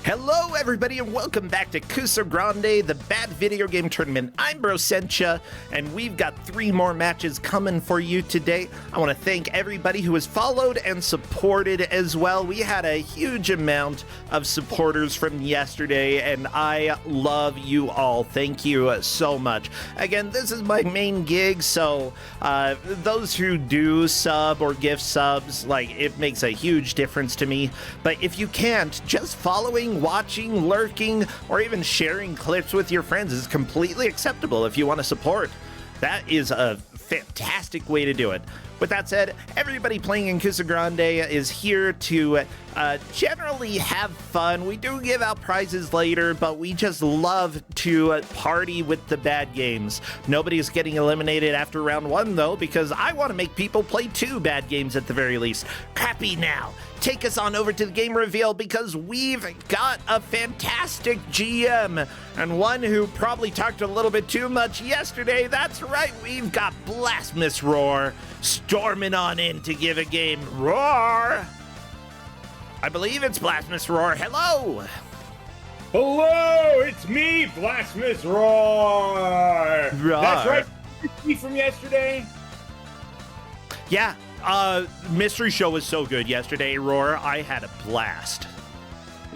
Hello everybody and welcome back to Kusogrand8, the bad video game tournament. I'm Brosentia, and we've got 3 more matches coming for you today. I want to thank everybody who has followed and supported as well. We had a huge amount of supporters from yesterday, and I love you all. Thank you so much. Again, this is my main gig, so those who do sub or gift subs, it makes a huge difference to me. But if you can't, just following, watching, lurking, or even sharing clips with your friends is completely acceptable if you want to support. That is a fantastic way to do it. With that said, everybody playing in Kusogrand8 is here to generally have fun. We do give out prizes later, but we just love to party with the bad games. Nobody's getting eliminated after round 1, though, because I want to make people play 2 bad games at the very least. Crappy now. Take us on over to the game reveal because we've got a fantastic GM and one who probably talked a little bit too much yesterday. That's right, we've got Blasphemous Roar storming on in to give a game. Roar! I believe it's Blasphemous Roar. Hello! Hello, it's me, Blasphemous Roar! That's right, me from yesterday. Yeah. Mystery Show was so good yesterday, Roar. I had a blast.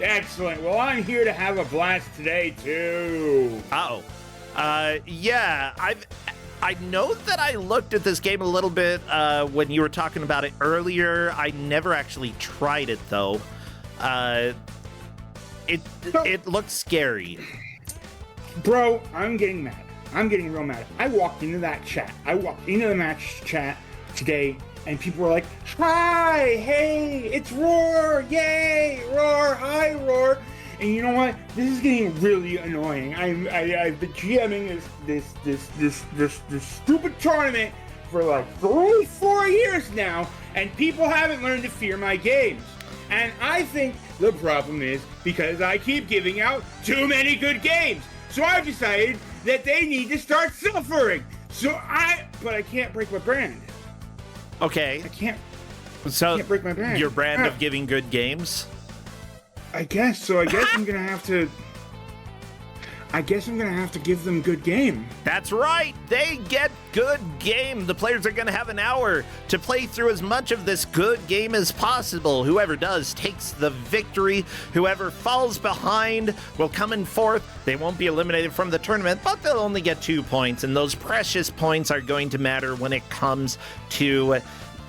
Excellent. Well, I'm here to have a blast today, too. Yeah, I know that I looked at this game a little bit when you were talking about it earlier. I never actually tried it, though. It looked scary. Bro, I'm getting mad. I'm getting real mad. I walked into that chat. I walked into the match chat today, and people were like, hi, hey, it's Roar, yay, Roar, hi, Roar. And you know what? This is getting really annoying. I've been GMing this stupid tournament for like 3-4 years now, and people haven't learned to fear my games. And I think the problem is because I keep giving out too many good games. So I've decided that they need to start suffering. But I can't break my brand. Okay. I can't break my brand. Your brand of giving good games? I guess so. I guess I'm gonna have to give them good game. That's right. They get good game. The players are gonna have an hour to play through as much of this good game as possible. Whoever does takes the victory. Whoever falls behind will come in fourth. They won't be eliminated from the tournament, but they'll only get 2 points, and those precious points are going to matter when it comes to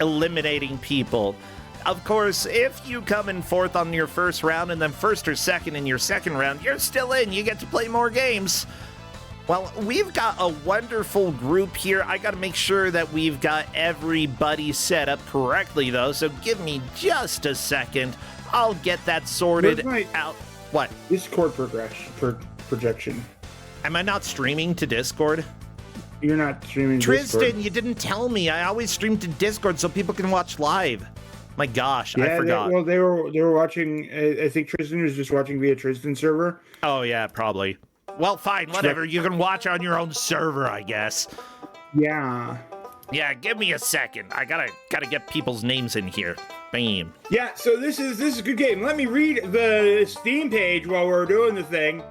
eliminating people. Of course, if you come in fourth on your first round and then first or second in your second round, you're still in. You get to play more games. Well, we've got a wonderful group here. I got to make sure that we've got everybody set up correctly, though, so give me just a second. I'll get that sorted out. What? Discord projection. Am I not streaming to Discord? You're not streaming Tristan, Discord. you didn't tell me. I always stream to Discord so people can watch live. My gosh, yeah, I forgot. They were watching. I think Tristan was just watching via Tristan's server. Oh yeah, probably. Well, fine, whatever. You can watch on your own server, I guess. Yeah. Yeah, give me a second. I gotta get people's names in here. Bam. Yeah. So this is a good game. Let me read the Steam page while we're doing the thing.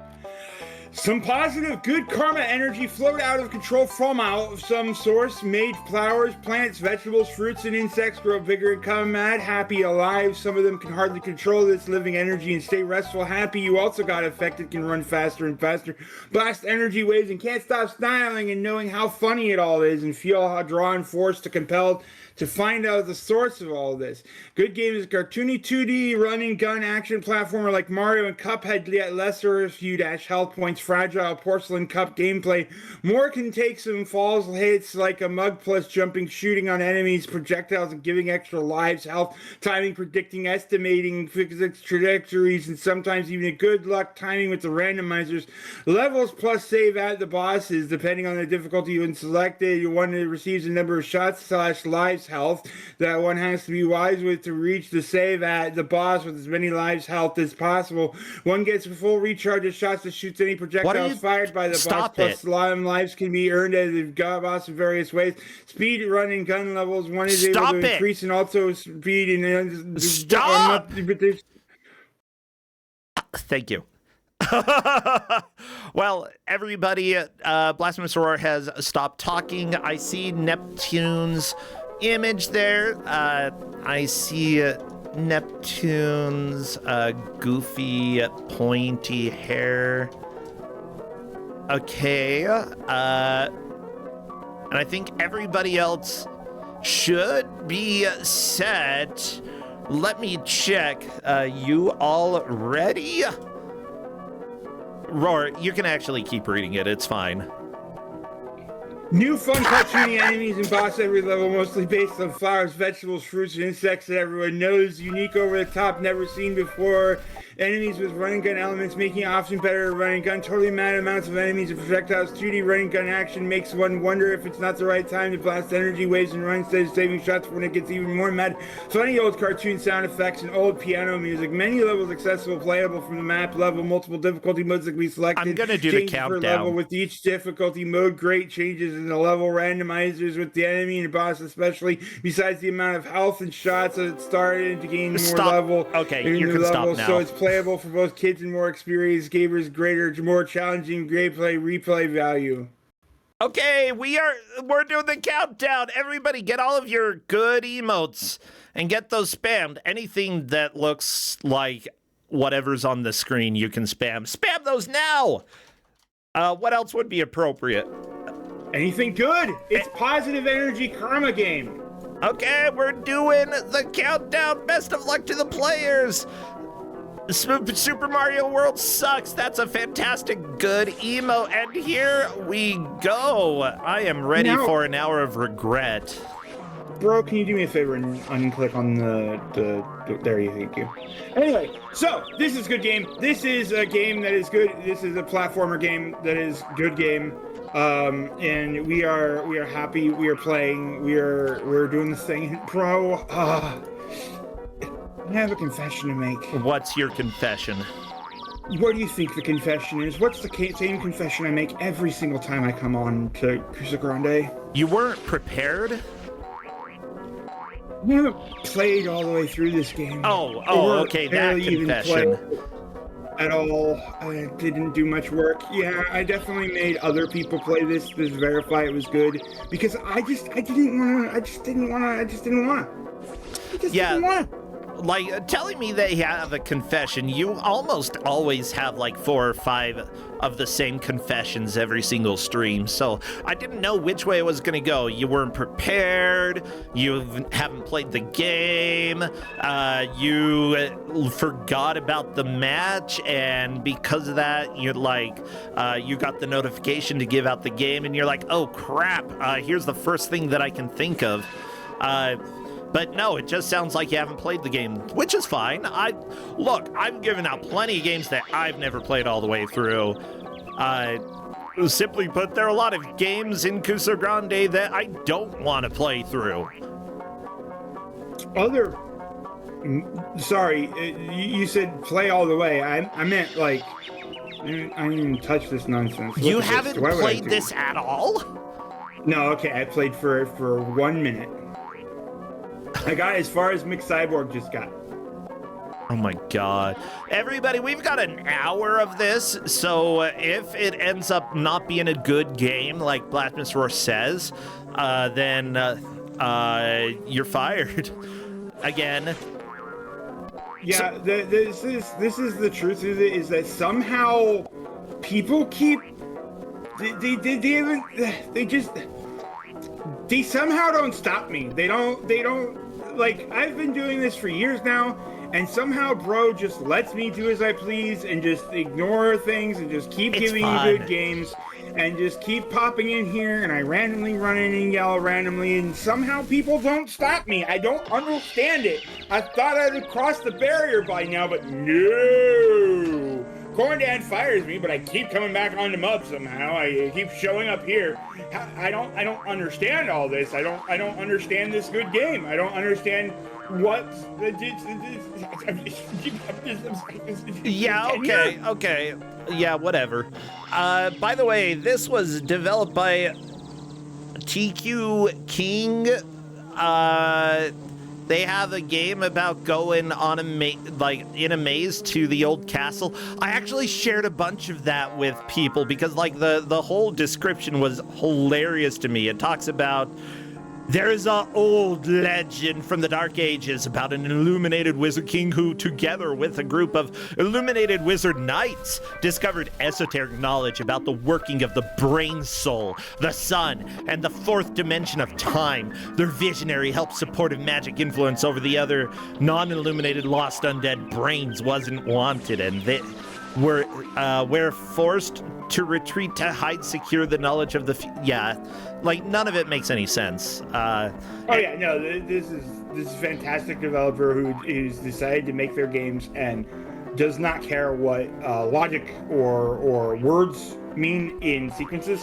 Some positive, good karma energy flowed out of control from out of some source. Made flowers, plants, vegetables, fruits, and insects grow bigger and come mad, happy, alive. Some of them can hardly control this living energy and stay restful. Happy, you also got affected, can run faster and faster. Blast energy waves and can't stop smiling and knowing how funny it all is and feel how drawn, forced to compelled to find out the source of all this. Good game is a cartoony 2D running gun action platformer like Mario and Cuphead, yet lesser, few dash health points, fragile porcelain cup gameplay. More can take some falls, hits like a mug plus jumping, shooting on enemies, projectiles and giving extra lives, health, timing, predicting, estimating physics trajectories, and sometimes even a good luck timing with the randomizers. Levels plus save at the bosses, depending on the difficulty when selected. One receives a number of shots / lives health that one has to be wise with to reach the save at the boss with as many lives health as possible. One gets a full recharge of shots that shoots any projectiles fired by the boss. Plus lives can be earned as the boss in various ways. Speed running gun levels. One is able to increase and also speed and stop. Thank you. Well, everybody, Blasphemous Roar has stopped talking. I see Neptune's image there. I see Neptune's goofy, pointy hair. Okay. And I think everybody else should be set. Let me check. You all ready? Roar, you can actually keep reading it. It's fine. New fun cartoony enemies and boss every level, mostly based on flowers, vegetables, fruits, and insects that everyone knows. Unique, over the top, never seen before. Enemies with running gun elements, making it often better at running gun. Totally mad amounts of enemies and projectiles. 2D running gun action makes one wonder if it's not the right time to blast energy waves and run instead of saving shots when it gets even more mad. Funny old cartoon sound effects and old piano music. Many levels accessible, playable from the map level. Multiple difficulty modes that can be selected. I'm gonna do the countdown. Per level with each difficulty mode. Great changes in the level randomizers with the enemy and boss especially. Besides the amount of health and shots that started to gain more level. Okay, you can stop now. So it's playable for both kids and more experienced gamers, greater, more challenging gameplay, replay value. Okay, we're doing the countdown. Everybody get all of your good emotes and get those spammed. Anything that looks like whatever's on the screen, you can spam. Spam those now. What else would be appropriate? Anything good. It's positive energy karma game. Okay, we're doing the countdown. Best of luck to the players. Super Mario World sucks. That's a fantastic good emo. And here we go. I am ready for an hour of regret. Bro, can you do me a favor and unclick on the there you thank you. Anyway, so this is a good game. This is a game that is good. This is a platformer game that is good game. And we are happy. We are playing. We're doing this thing, bro. I have a confession to make. What's your confession? What do you think the confession is? What's the same confession I make every single time I come on to Kusogrand8? You weren't prepared? I haven't played all the way through this game. Oh, okay, that confession. At all. I didn't do much work. Yeah, I definitely made other people play this to verify it was good. Because I just didn't want to. Like, telling me that you have a confession, you almost always have like 4 or 5 of the same confessions every single stream, so I didn't know which way it was gonna go. You weren't prepared, you haven't played the game, you forgot about the match, and because of that, you got the notification to give out the game, and you're like, oh crap, here's the first thing that I can think of. But no, it just sounds like you haven't played the game, which is fine. I've given out plenty of games that I've never played all the way through. Simply put, there are a lot of games in Kusogrand8 that I don't want to play through. Sorry, you said play all the way. I meant like, I didn't even touch this nonsense. You haven't played this at all? No, okay, I played for 1 minute. I got as far as McCyborg just got. Oh my god. Everybody, we've got an hour of this, so if it ends up not being a good game, like Blasphemous Roar says, then you're fired. Again. Yeah, this is the truth of it, is that somehow people keep... They somehow don't stop me. They don't like, I've been doing this for years now, and somehow bro just lets me do as I please and just ignore things and just keep giving you good games and just keep popping in here, and I randomly run in and yell randomly, and somehow people don't stop me. I don't understand it. I thought I'd have crossed the barrier by now, but no. Corn Dad fires me, but I keep coming back on the mub somehow. I keep showing up here. I don't understand all this. I don't understand this good game. I don't understand what. Yeah. Okay. Yeah. Whatever. By the way, this was developed by TQ King. They have a game about going on in a maze to the old castle. I actually shared a bunch of that with people because like the whole description was hilarious to me. It talks about there is an old legend from the Dark Ages about an illuminated wizard king who, together with a group of illuminated wizard knights, discovered esoteric knowledge about the working of the brain soul, the sun, and the fourth dimension of time. Their visionary helped supportive magic influence over the other non-illuminated lost undead brains wasn't wanted, and they were forced to retreat to hide secure the knowledge of the like none of it makes any sense. This is fantastic developer who's decided to make their games and does not care what logic or words mean in sequences.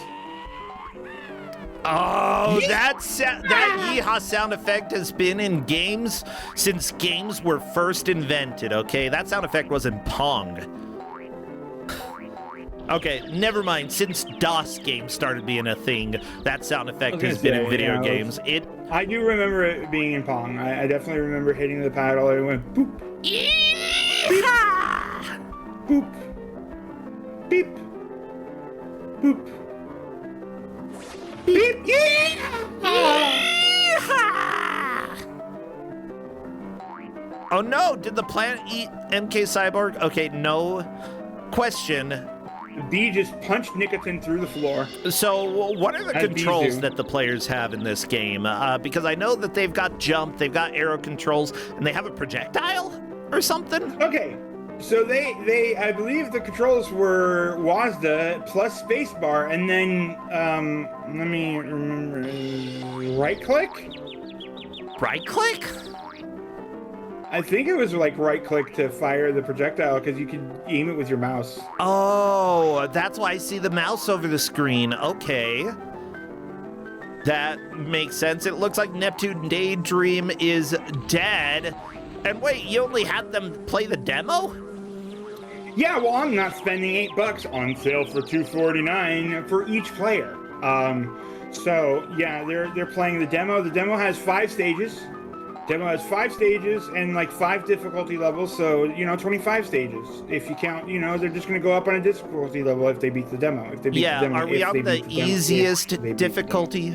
Oh, that yeehaw sound effect has been in games since games were first invented, okay? That sound effect was in Pong. Okay, never mind. Since DOS games started being a thing, that sound effect has been in video games. I do remember it being in Pong. I definitely remember hitting the paddle and it went boop. Beep. Boop. Beep. Boop. Beep. Oh no, did the plant eat MK Cyborg? Okay, no question. B just punched Nicotine through the floor. So what are the controls that the players have in this game? Because I know that they've got jump, they've got arrow controls, and they have a projectile or something? Okay, so they I believe the controls were WASD plus spacebar, and then, let me remember, right-click? Right-click? I think it was like right-click to fire the projectile because you could aim it with your mouse. Oh, that's why I see the mouse over the screen. Okay. That makes sense. It looks like Neptune Daydream is dead. And wait, you only had them play the demo? Yeah, well, I'm not spending $8 on sale for $2.49 for each player. So yeah, they're playing the demo. The demo has 5 stages. Demo has 5 stages and like 5 difficulty levels, so 25 stages. If you count, they're just going to go up on a difficulty level if they beat the demo. If they beat the demo, are we on the easiest difficulty?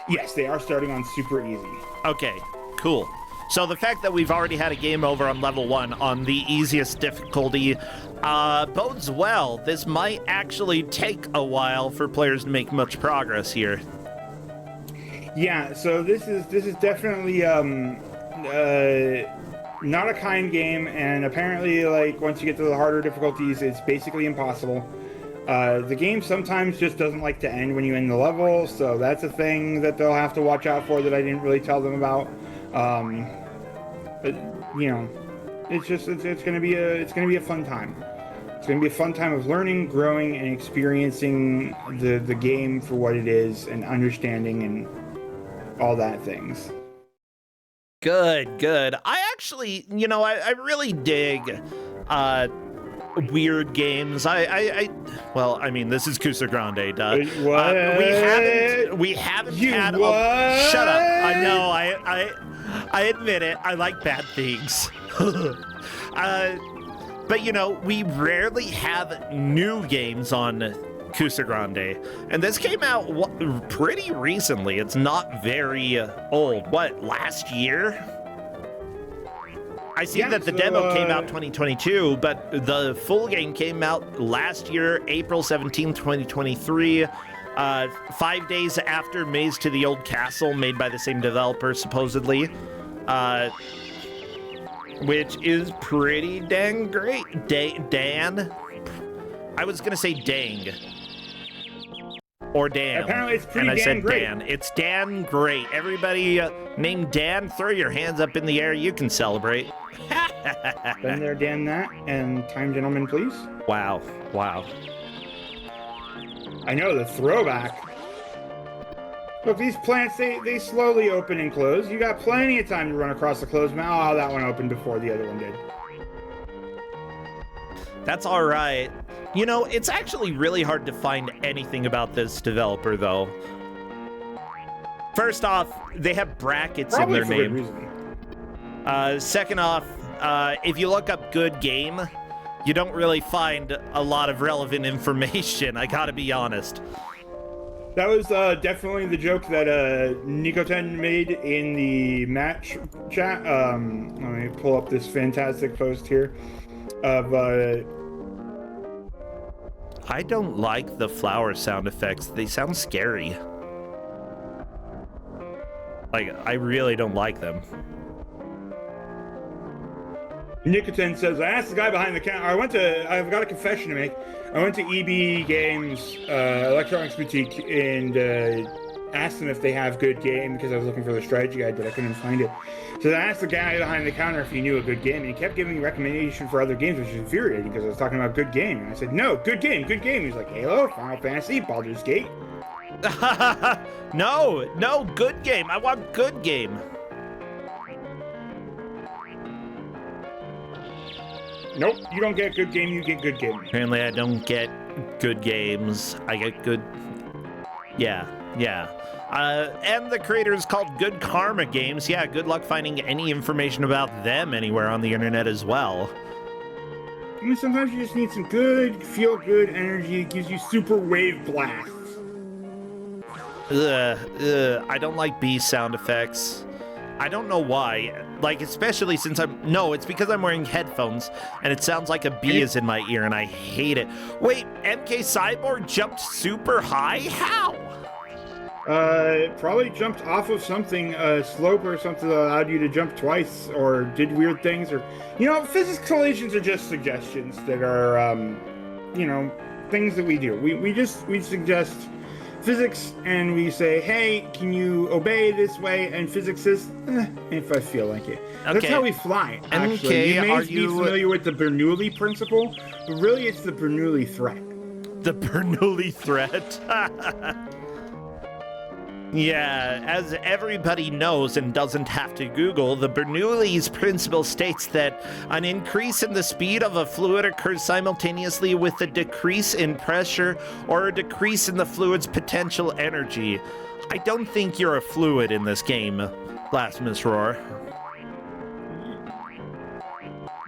Yes, they are starting on super easy. Okay, cool. So the fact that we've already had a game over on level 1 on the easiest difficulty bodes well. This might actually take a while for players to make much progress here. Yeah, so this is definitely not a kind game, and apparently, like, once you get to the harder difficulties, it's basically impossible. The game sometimes just doesn't like to end when you end the level, so that's a thing that they'll have to watch out for that I didn't really tell them about. But it's gonna be a fun time. It's gonna be a fun time of learning, growing, and experiencing the game for what it is, and understanding and all that things. Good. I actually, I really dig weird games. Well, I mean, this is Kusogrand8. We haven't had. Shut up. I know. I admit it. I like bad things. But we rarely have new games on Kusogrand8, and this came out pretty recently. It's not very old. What, last year? I see that the demo came out 2022, but the full game came out last year, April 17, 2023, 5 days after Maze to the Old Castle, made by the same developer, supposedly, which is pretty dang great. Dan? I was going to say dang. Or Dan. Apparently it's pretty and I said great. Dan. It's Dan great. Everybody named Dan, throw your hands up in the air. You can celebrate. Been there, Dan that, and time, gentlemen, please. Wow. I know, the throwback. Look, these plants, they slowly open and close. You got plenty of time to run across the closed mouth. Oh, that one opened before the other one did. That's all right. It's actually really hard to find anything about this developer, though. First off, they have brackets Probably in their for good name. reason. Second off, if you look up good game, you don't really find a lot of relevant information, I gotta be honest. That was definitely the joke that Nico10 made in the match chat. Let me pull up this fantastic post here of... I don't like the flower sound effects. They sound scary. Like, I really don't like them. Nicotin says, I asked the guy behind the counter. I've got a confession to make. I went to EB Games, Electronics Boutique, and asked them if they have good game because I was looking for the strategy guide, but I couldn't find it. So I asked the guy behind the counter if he knew a good game, and he kept giving me recommendation for other games, which is infuriating because I was talking about good game. And I said, no, good game, good game. He's like, Halo, Final Fantasy, Baldur's Gate. No, good game. I want good game. Nope, you don't get good game, you get good game. Apparently I don't get good games. I get good... Yeah. And the creator is called Good Karma Games. Yeah, good luck finding any information about them anywhere on the internet as well. I mean, sometimes you just need some good, feel-good energy. It gives you super wave blasts. I don't like bee sound effects. I don't know why. Like, especially since it's because I'm wearing headphones and it sounds like a bee is in my ear and I hate it. Wait, MK Cyborg jumped super high? How? Probably jumped off of something, a slope or something that allowed you to jump twice or did weird things or, physics collisions are just suggestions that are, things that we do. We suggest physics and we say, hey, can you obey this way? And physics says, if I feel like it. Okay. That's how we fly, actually. Okay, you may be familiar with the Bernoulli principle, but really it's the Bernoulli threat. The Bernoulli threat? Yeah, as everybody knows and doesn't have to Google, the Bernoulli's principle states that an increase in the speed of a fluid occurs simultaneously with a decrease in pressure or a decrease in the fluid's potential energy. I don't think you're a fluid in this game, Blasphemous Roar.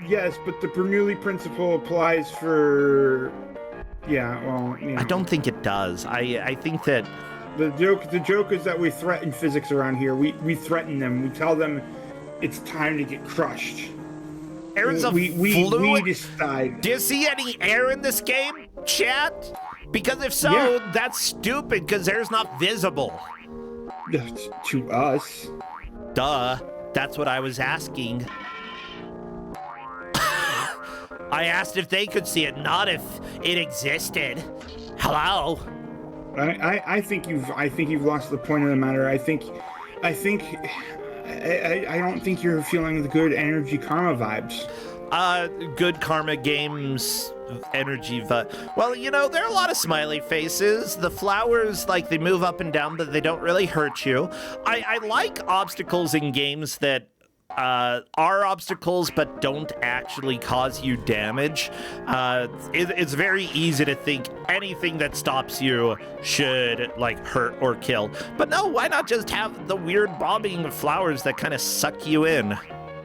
Yes, but the Bernoulli principle applies for... Yeah, well, I don't think it does. I think that... The joke is that we threaten physics around here. We threaten them. We tell them it's time to get crushed. There's a fluid? We decide. Do you see any air in this game, chat? Because if so, that's stupid, because air's not visible. To us. Duh. That's what I was asking. I asked if they could see it, not if it existed. Hello? I think you've lost the point of the matter. I don't think you're feeling the good energy karma vibes. Good karma games energy well, there are a lot of smiley faces. The flowers, like, they move up and down, but they don't really hurt you. I like obstacles in games that are obstacles but don't actually cause you damage. It's very easy to think anything that stops you should, like, hurt or kill. But no, why not just have the weird bobbing flowers that kind of suck you in?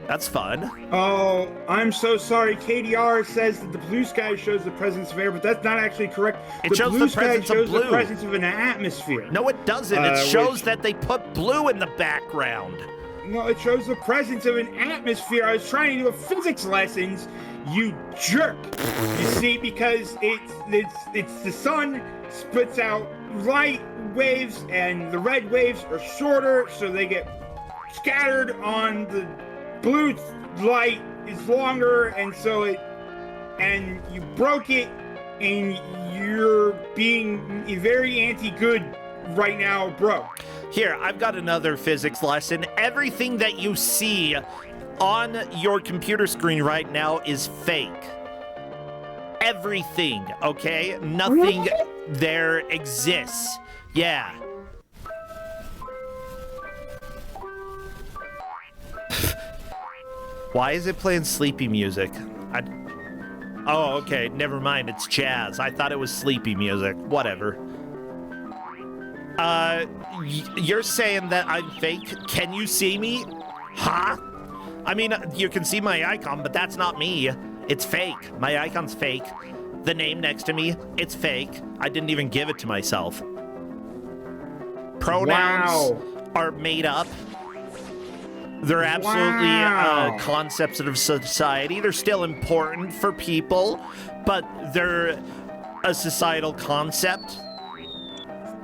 That's fun. Oh, I'm so sorry. KDR says that the blue sky shows the presence of air, but that's not actually correct. It shows the presence of blue. The presence of an atmosphere. No, it doesn't. It shows that they put blue in the background. No, it shows the presence of an atmosphere. I was trying to do a physics lessons, you jerk. You see, because it's the sun spits out light waves, and the red waves are shorter, so they get scattered on the blue light is longer, and you broke it, and you're being very anti-good right now, bro. Here, I've got another physics lesson. Everything that you see on your computer screen right now is fake. Everything, okay? Nothing there exists. Yeah. Why is it playing sleepy music? Oh, okay, never mind. It's jazz. I thought it was sleepy music. Whatever. You're saying that I'm fake? Can you see me? Huh? I mean, you can see my icon, but that's not me. It's fake. My icon's fake. The name next to me, it's fake. I didn't even give it to myself. Pronouns are made up. They're absolutely concepts of society. They're still important for people, but they're a societal concept.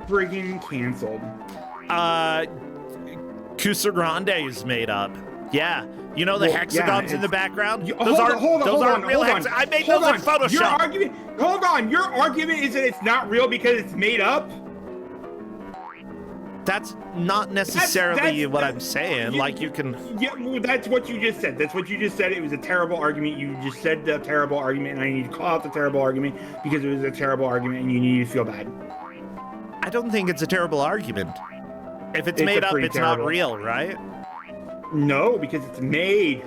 Friggin' canceled. Kusogrand8 is made up. Yeah. You know the hexagons in the background? Hold on. I made those in Photoshop. Your argument is that it's not real because it's made up? That's not necessarily what I'm saying. You can... Yeah, well, that's what you just said. That's what you just said. It was a terrible argument. You just said the terrible argument, and I need to call out the terrible argument because it was a terrible argument, and you need to feel bad. I don't think it's a terrible argument. If it's made up, it's not real, right? No, because it's made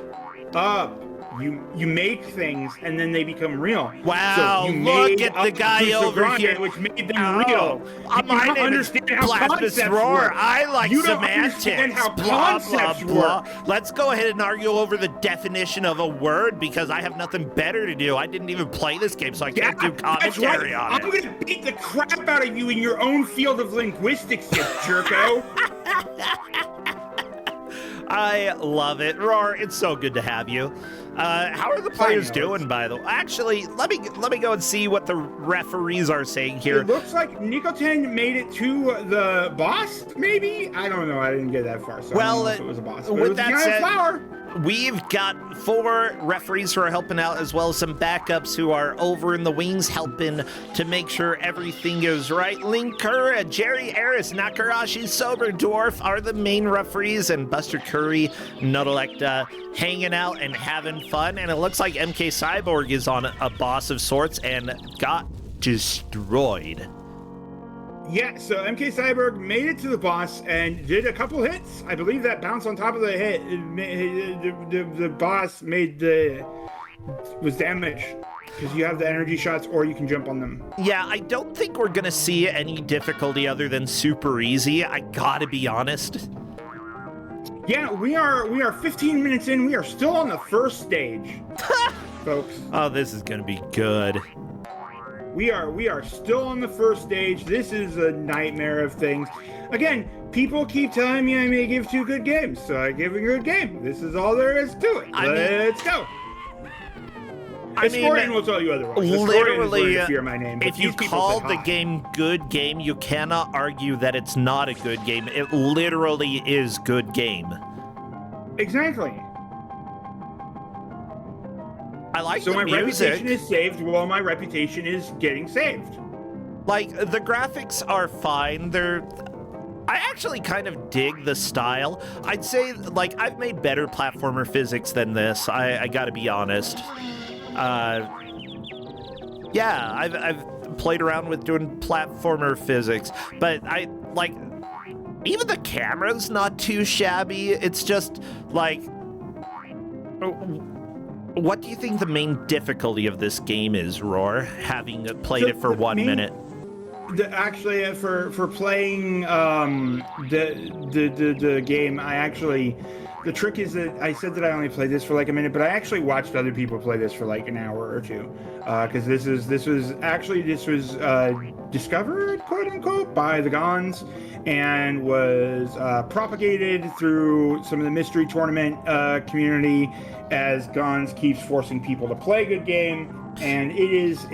up. You make things and then they become real. Wow, so look at the guy over here. Which made them real. My name is Blasphemous Roar. I like semantics. You don't understand how concepts work. Let's go ahead and argue over the definition of a word because I have nothing better to do. I didn't even play this game, so I can't do commentary on it. I'm going to beat the crap out of you in your own field of linguistics, you jerko. I love it. Roar, it's so good to have you. How are the players doing, by the way? Actually, let me go and see what the referees are saying here. It looks like Nicotin made it to the boss, maybe? I don't know. I didn't get that far, so I don't know if it was a boss. With that said, we've got 4 referees who are helping out, as well as some backups who are over in the wings helping to make sure everything is right. Linkura, Jerry Eris, Nakarashi, Sober Dwarf are the main referees, and Buster Curry, Nudelecta, hanging out and having fun. And it looks like MK Cyborg is on a boss of sorts and got destroyed. Yeah, so MK Cyborg made it to the boss and did a couple hits. I believe that bounce on top of the hit, the boss was damaged because you have the energy shots or you can jump on them. Yeah, I don't think we're gonna see any difficulty other than super easy. I gotta be honest. Yeah, we are 15 minutes in. We are still on the first stage, folks. Oh, this is gonna be good. We are still on the first stage. This is a nightmare of things. Again, people keep telling me I may give 2 good games, so I give a good game. This is all there is to it. Let's go. Historian will tell you otherwise. Literally, fear my name, if you call the game good game, you cannot argue that it's not a good game. It literally is good game. Exactly. I like so the music. So my reputation is saved while my reputation is getting saved. Like, the graphics are fine. I actually kind of dig the style. I'd say, like, I've made better platformer physics than this. I gotta be honest. Yeah, I've played around with doing platformer physics, but even the camera's not too shabby. It's just, like... What do you think the main difficulty of this game is, Roar, having played it for 1 minute? Actually, for playing the game, the trick is that I said that I only played this for like a minute, but I actually watched other people play this for like an hour or 2, because this was discovered, quote unquote, by the Gons, and was propagated through some of the mystery tournament community as Gons keeps forcing people to play good game. And it is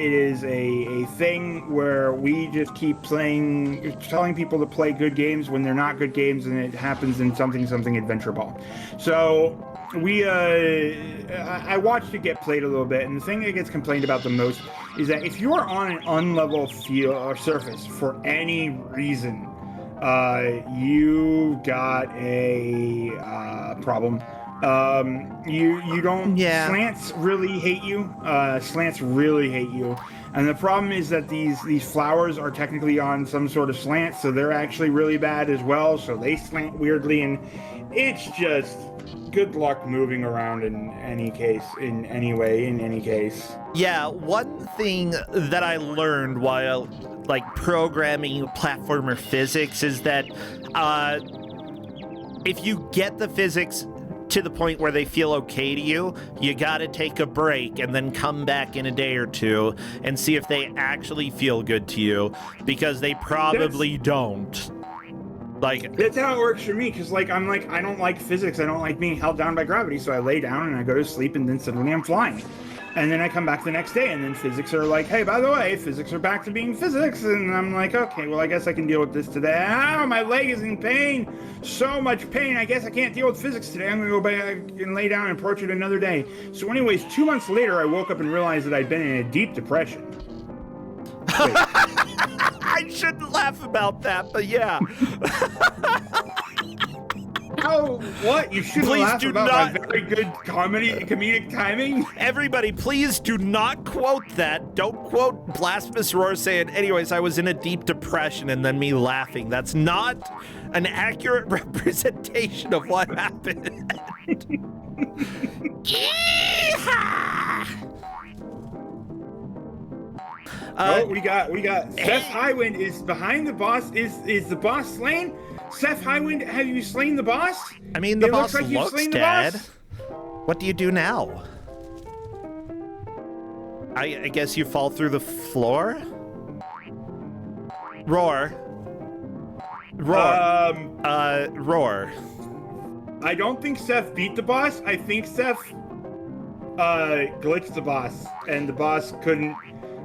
a thing where we just keep telling people to play good games when they're not good games, and it happens in something Adventure Ball. So I watched it get played a little bit, and the thing that gets complained about the most is that if you're on an unlevel field or surface for any reason, you got a problem. You don't. Yeah. Slants really hate you. And the problem is that these flowers are technically on some sort of slant, so they're actually really bad as well. So they slant weirdly, and it's just good luck moving around in any case. Yeah, one thing that I learned while programming platformer physics is that if you get the physics to the point where they feel okay to you, you gotta take a break and then come back in a day or two and see if they actually feel good to you, because they probably don't. Like, that's how it works for me, because like I don't like physics. I don't like being held down by gravity, so I lay down and I go to sleep, and then suddenly I'm flying. And then I come back the next day, and then physics are like, hey, by the way, physics are back to being physics. And I'm like, okay, well, I guess I can deal with this today. Ow, my leg is in pain. So much pain. I guess I can't deal with physics today. I'm going to go back and lay down and approach it another day. So anyways, 2 months later, I woke up and realized that I'd been in a deep depression. I shouldn't laugh about that, but yeah. Oh, what? You shouldn't Please laugh do about not. my very good comedic timing? Everybody, please do not quote that. Don't quote Blasphemous Roar saying, anyways, I was in a deep depression, and then me laughing. That's not an accurate representation of what happened. We got Seth Highwind is behind the boss. Is the boss slain? Seth Highwind, have you slain the boss? I mean, the boss looks like you've looks slain the dead. boss. What do you do now? I guess you fall through the floor? Roar. Roar. I don't think Seth beat the boss. I think Seth glitched the boss, and the boss couldn't.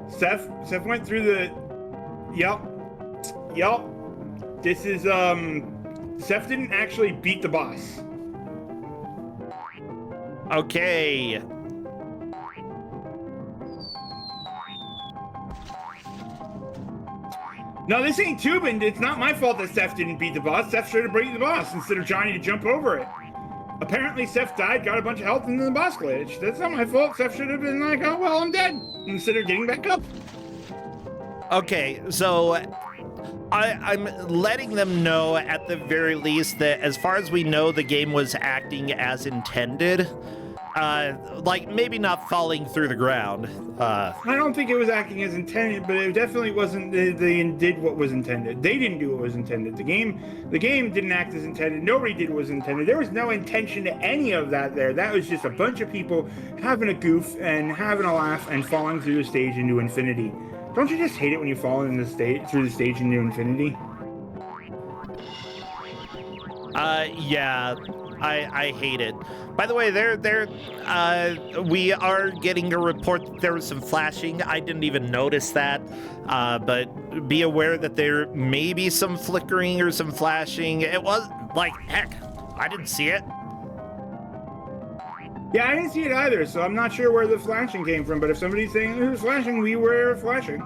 Seth went through the. Yep. This is Seth didn't actually beat the boss. Okay. No, this ain't tubing. It's not my fault that Seth didn't beat the boss. Seth should have beat the boss instead of trying to jump over it. Apparently, Seth died, got a bunch of health, and then the boss glitched. That's not my fault. Seth should have been like, oh, well, I'm dead, instead of getting back up. Okay, so I'm letting them know at the very least that as far as we know, the game was acting as intended. Like maybe not falling through the ground. I don't think it was acting as intended, but it definitely wasn't. They did what was intended. They didn't do what was intended. The game didn't act as intended. Nobody did what was intended. There was no intention to any of that there. That was just a bunch of people having a goof and having a laugh and falling through the stage into infinity. Don't you just hate it when you fall through the stage into infinity? Yeah, I hate it. By the way, we are getting a report that there was some flashing. I didn't even notice that, but be aware that there may be some flickering or some flashing. It was, like, heck, I didn't see it. Yeah, I didn't see it either, so I'm not sure where the flashing came from, but if somebody's saying it was flashing, we were flashing.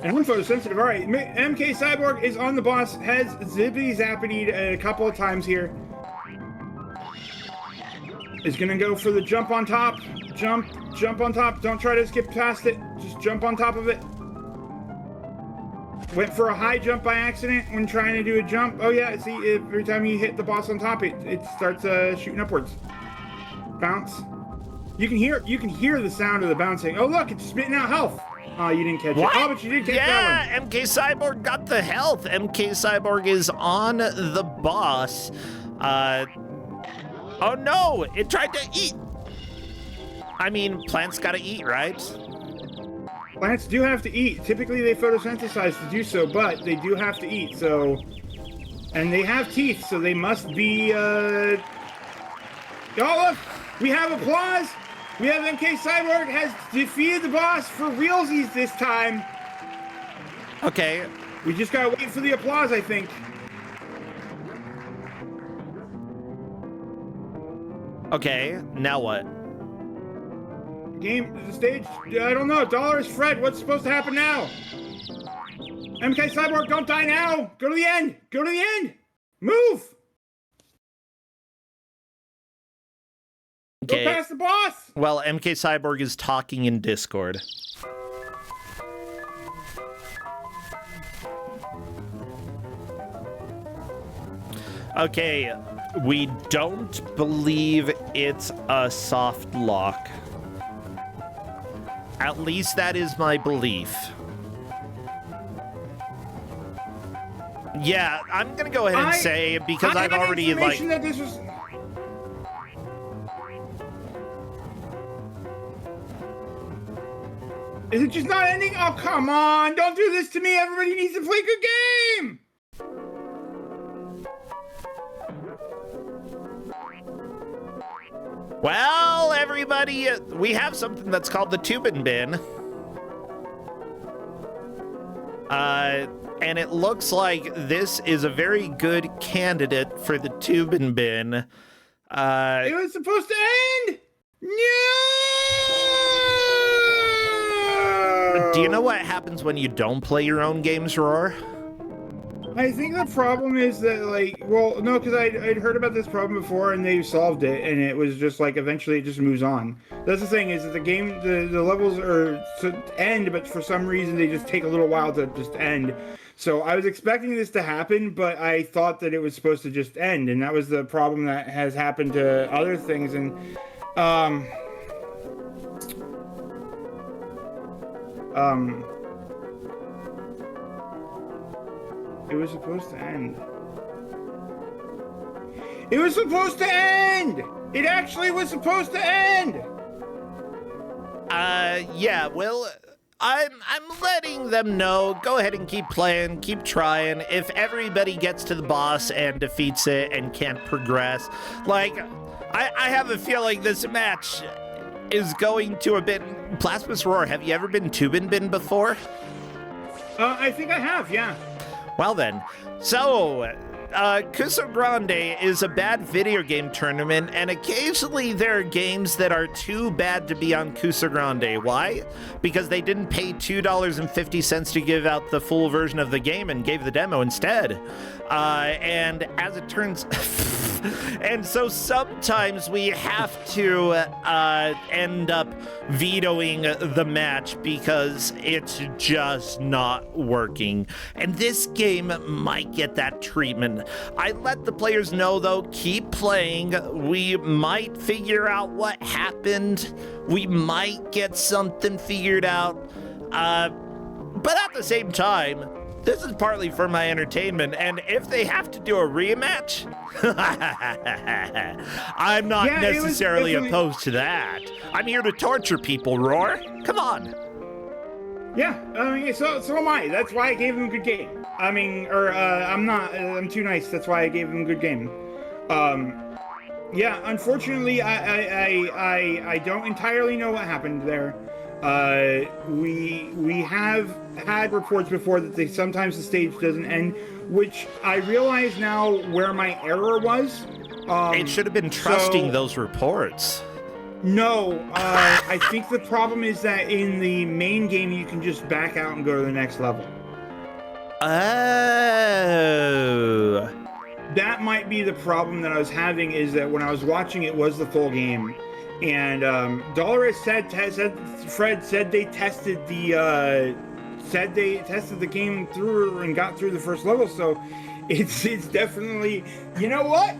And I'm photosensitive. All right, MK Cyborg is on the boss, has zippity zappity a couple of times here. Is gonna go for the jump on top. Jump on top. Don't try to skip past it. Just jump on top of it. Went for a high jump by accident when trying to do a jump. Oh yeah, see, every time you hit the boss on top, it starts shooting upwards. Bounce. You can hear the sound of the bouncing. Oh look, it's spitting out health. Oh, you didn't catch What? it. Oh, but you did catch that one. Yeah, MK Cyborg got the health. MK Cyborg is on the boss. Oh no, it tried to eat. I mean, plants gotta eat, right? Plants do have to eat. Typically, they photosynthesize to do so, but they do have to eat, so... And they have teeth, so they must be, Oh, look! We have applause! We have MK Cyborg has defeated the boss for realsies this time. Okay. We just gotta wait for the applause, I think. Okay, now what? The stage, I don't know. Dollars Fred, what's supposed to happen now? MK Cyborg, don't die now! Go to the end! Go to the end! Move! Okay. Go past the boss! Well, MK Cyborg is talking in Discord. Okay, we don't believe it's a soft lock. At least that is my belief. Yeah, I'm gonna go ahead and say, because I've already, like... That this was... Is it just not ending? Oh, come on. Don't do this to me. Everybody needs to play a good game. Well, everybody, we have something that's called the Tubin Bin. And it looks like this is a very good candidate for the Tubin Bin. It was supposed to end. No! Do you know what happens when you don't play your own games, Roar? I think the problem is that, like, well, no, because I'd heard about this problem before and they solved it, and it was just like eventually it just moves on. That's the thing, is that the game, the levels are to end, but for some reason they just take a little while to just end. So I was expecting this to happen, but I thought that it was supposed to just end, and that was the problem that has happened to other things. And it was supposed to end. It was supposed to end! It actually was supposed to end! Yeah, well, I'm letting them know. Go ahead and keep playing, keep trying. If everybody gets to the boss and defeats it and can't progress, like, I have a feeling this match is going to have been... Plasmus Roar, have you ever been Tubin Bin before? I think I have, yeah. Well then, so Kusogrand8 is a bad video game tournament, and occasionally there are games that are too bad to be on Kusogrand8. Why? Because they didn't pay $2.50 to give out the full version of the game and gave the demo instead. And as it turns... And so sometimes we have to end up vetoing the match because it's just not working. And this game might get that treatment. I let the players know, though, keep playing. We might figure out what happened. We might get something figured out. But at the same time, this is partly for my entertainment, and if they have to do a rematch, I'm not necessarily opposed to that. I'm here to torture people, Roar. Come on. Yeah, I mean, so am I. That's why I gave him a good game. I mean, I'm too nice. That's why I gave him a good game. Yeah, unfortunately, I don't entirely know what happened there. We have had reports before that sometimes the stage doesn't end, which I realize now where my error was. It should have been trusting those reports. No, I think the problem is that in the main game you can just back out and go to the next level. Oh. That might be the problem that I was having, is that when I was watching it was the full game. And Dolores Fred said they tested the game through and got through the first level, so it's definitely, you know what?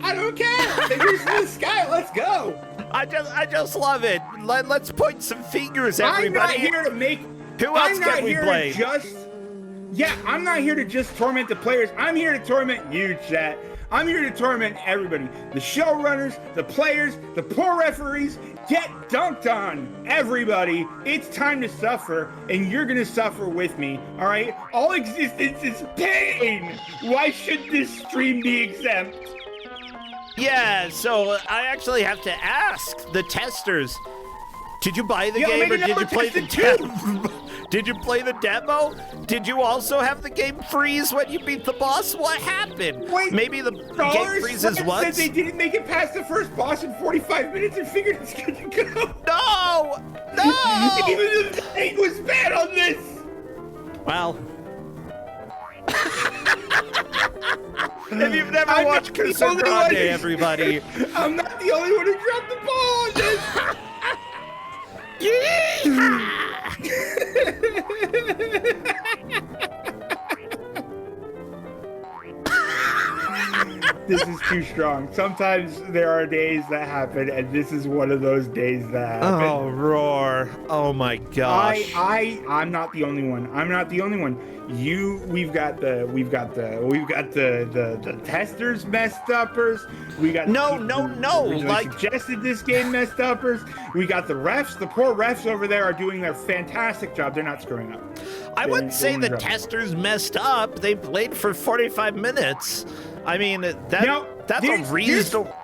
I don't care. Fingers in the sky. Let's go. I just love it. Let's point some fingers, everybody. I'm not here to make. Who else can we play? I'm not here to just torment the players. I'm here to torment you, chat. I'm here to torment everybody. The showrunners, the players, the poor referees. Get dunked on, everybody. It's time to suffer, and you're gonna suffer with me, all right? All existence is pain. Why should this stream be exempt? Yeah, so I actually have to ask the testers. Did you buy the game, or did you play the demo? Did you play the demo? Did you also have the game freeze when you beat the boss? What happened? Wait, maybe the game freezes once? Said they didn't make it past the first boss in 45 minutes and figured it's good to go. No! No! Even the thing was bad on this. Well. If you've never watched Kusogrand8, everybody. I'm not the only one who dropped the ball on this. This is too strong. Sometimes there are days that happen, and this is one of those days that happen. Oh, Roar. Oh my gosh. I'm not the only one. I'm not the only one. We've got the testers messed uppers. We got No. like suggested this game messed uppers. We got the refs. The poor refs over there are doing their fantastic job. They're not screwing up. I wouldn't say the testers messed up. They played for 45 minutes. I mean, that's a reasonable.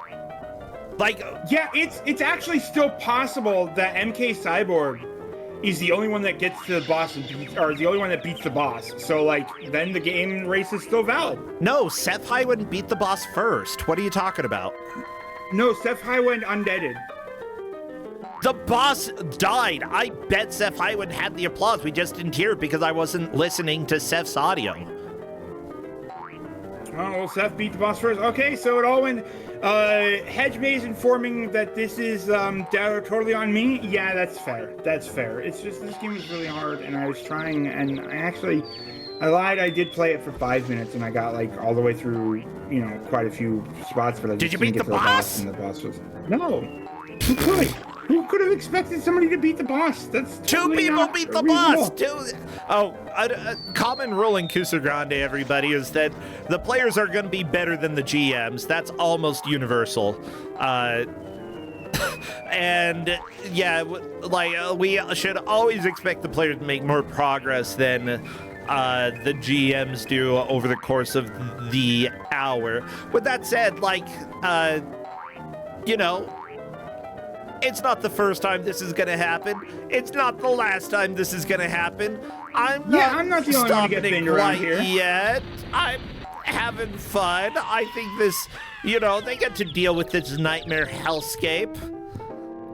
Like, yeah, it's actually still possible that MK Cyborg is the only one that gets to the boss or the only one that beats the boss. So, like, then the game race is still valid. No, Seth Highwind beat the boss first. What are you talking about? No, Seth Highwind undeaded. The boss died. I bet Seth Highwind had the applause. We just didn't hear it because I wasn't listening to Seth's audio. Oh, well, Seth beat the boss first. Okay, so it all went. Hedge Maze informing that this is totally on me. Yeah, that's fair. That's fair. It's just this game was really hard, and I was trying, and I lied. I did play it for 5 minutes, and I got like all the way through, quite a few spots. But I did you beat the boss? And the boss was no. Who could have expected somebody to beat the boss? That's totally two people beat the boss. A common rule in Kusogrand8, everybody, is that the players are going to be better than the GMs. That's almost universal. And yeah, we should always expect the players to make more progress than the GMs do over the course of the hour. With that said, it's not the first time this is going to happen. It's not the last time this is going to happen. I'm not the only one to get banged around here yet. I'm having fun. I think this, they get to deal with this nightmare hellscape.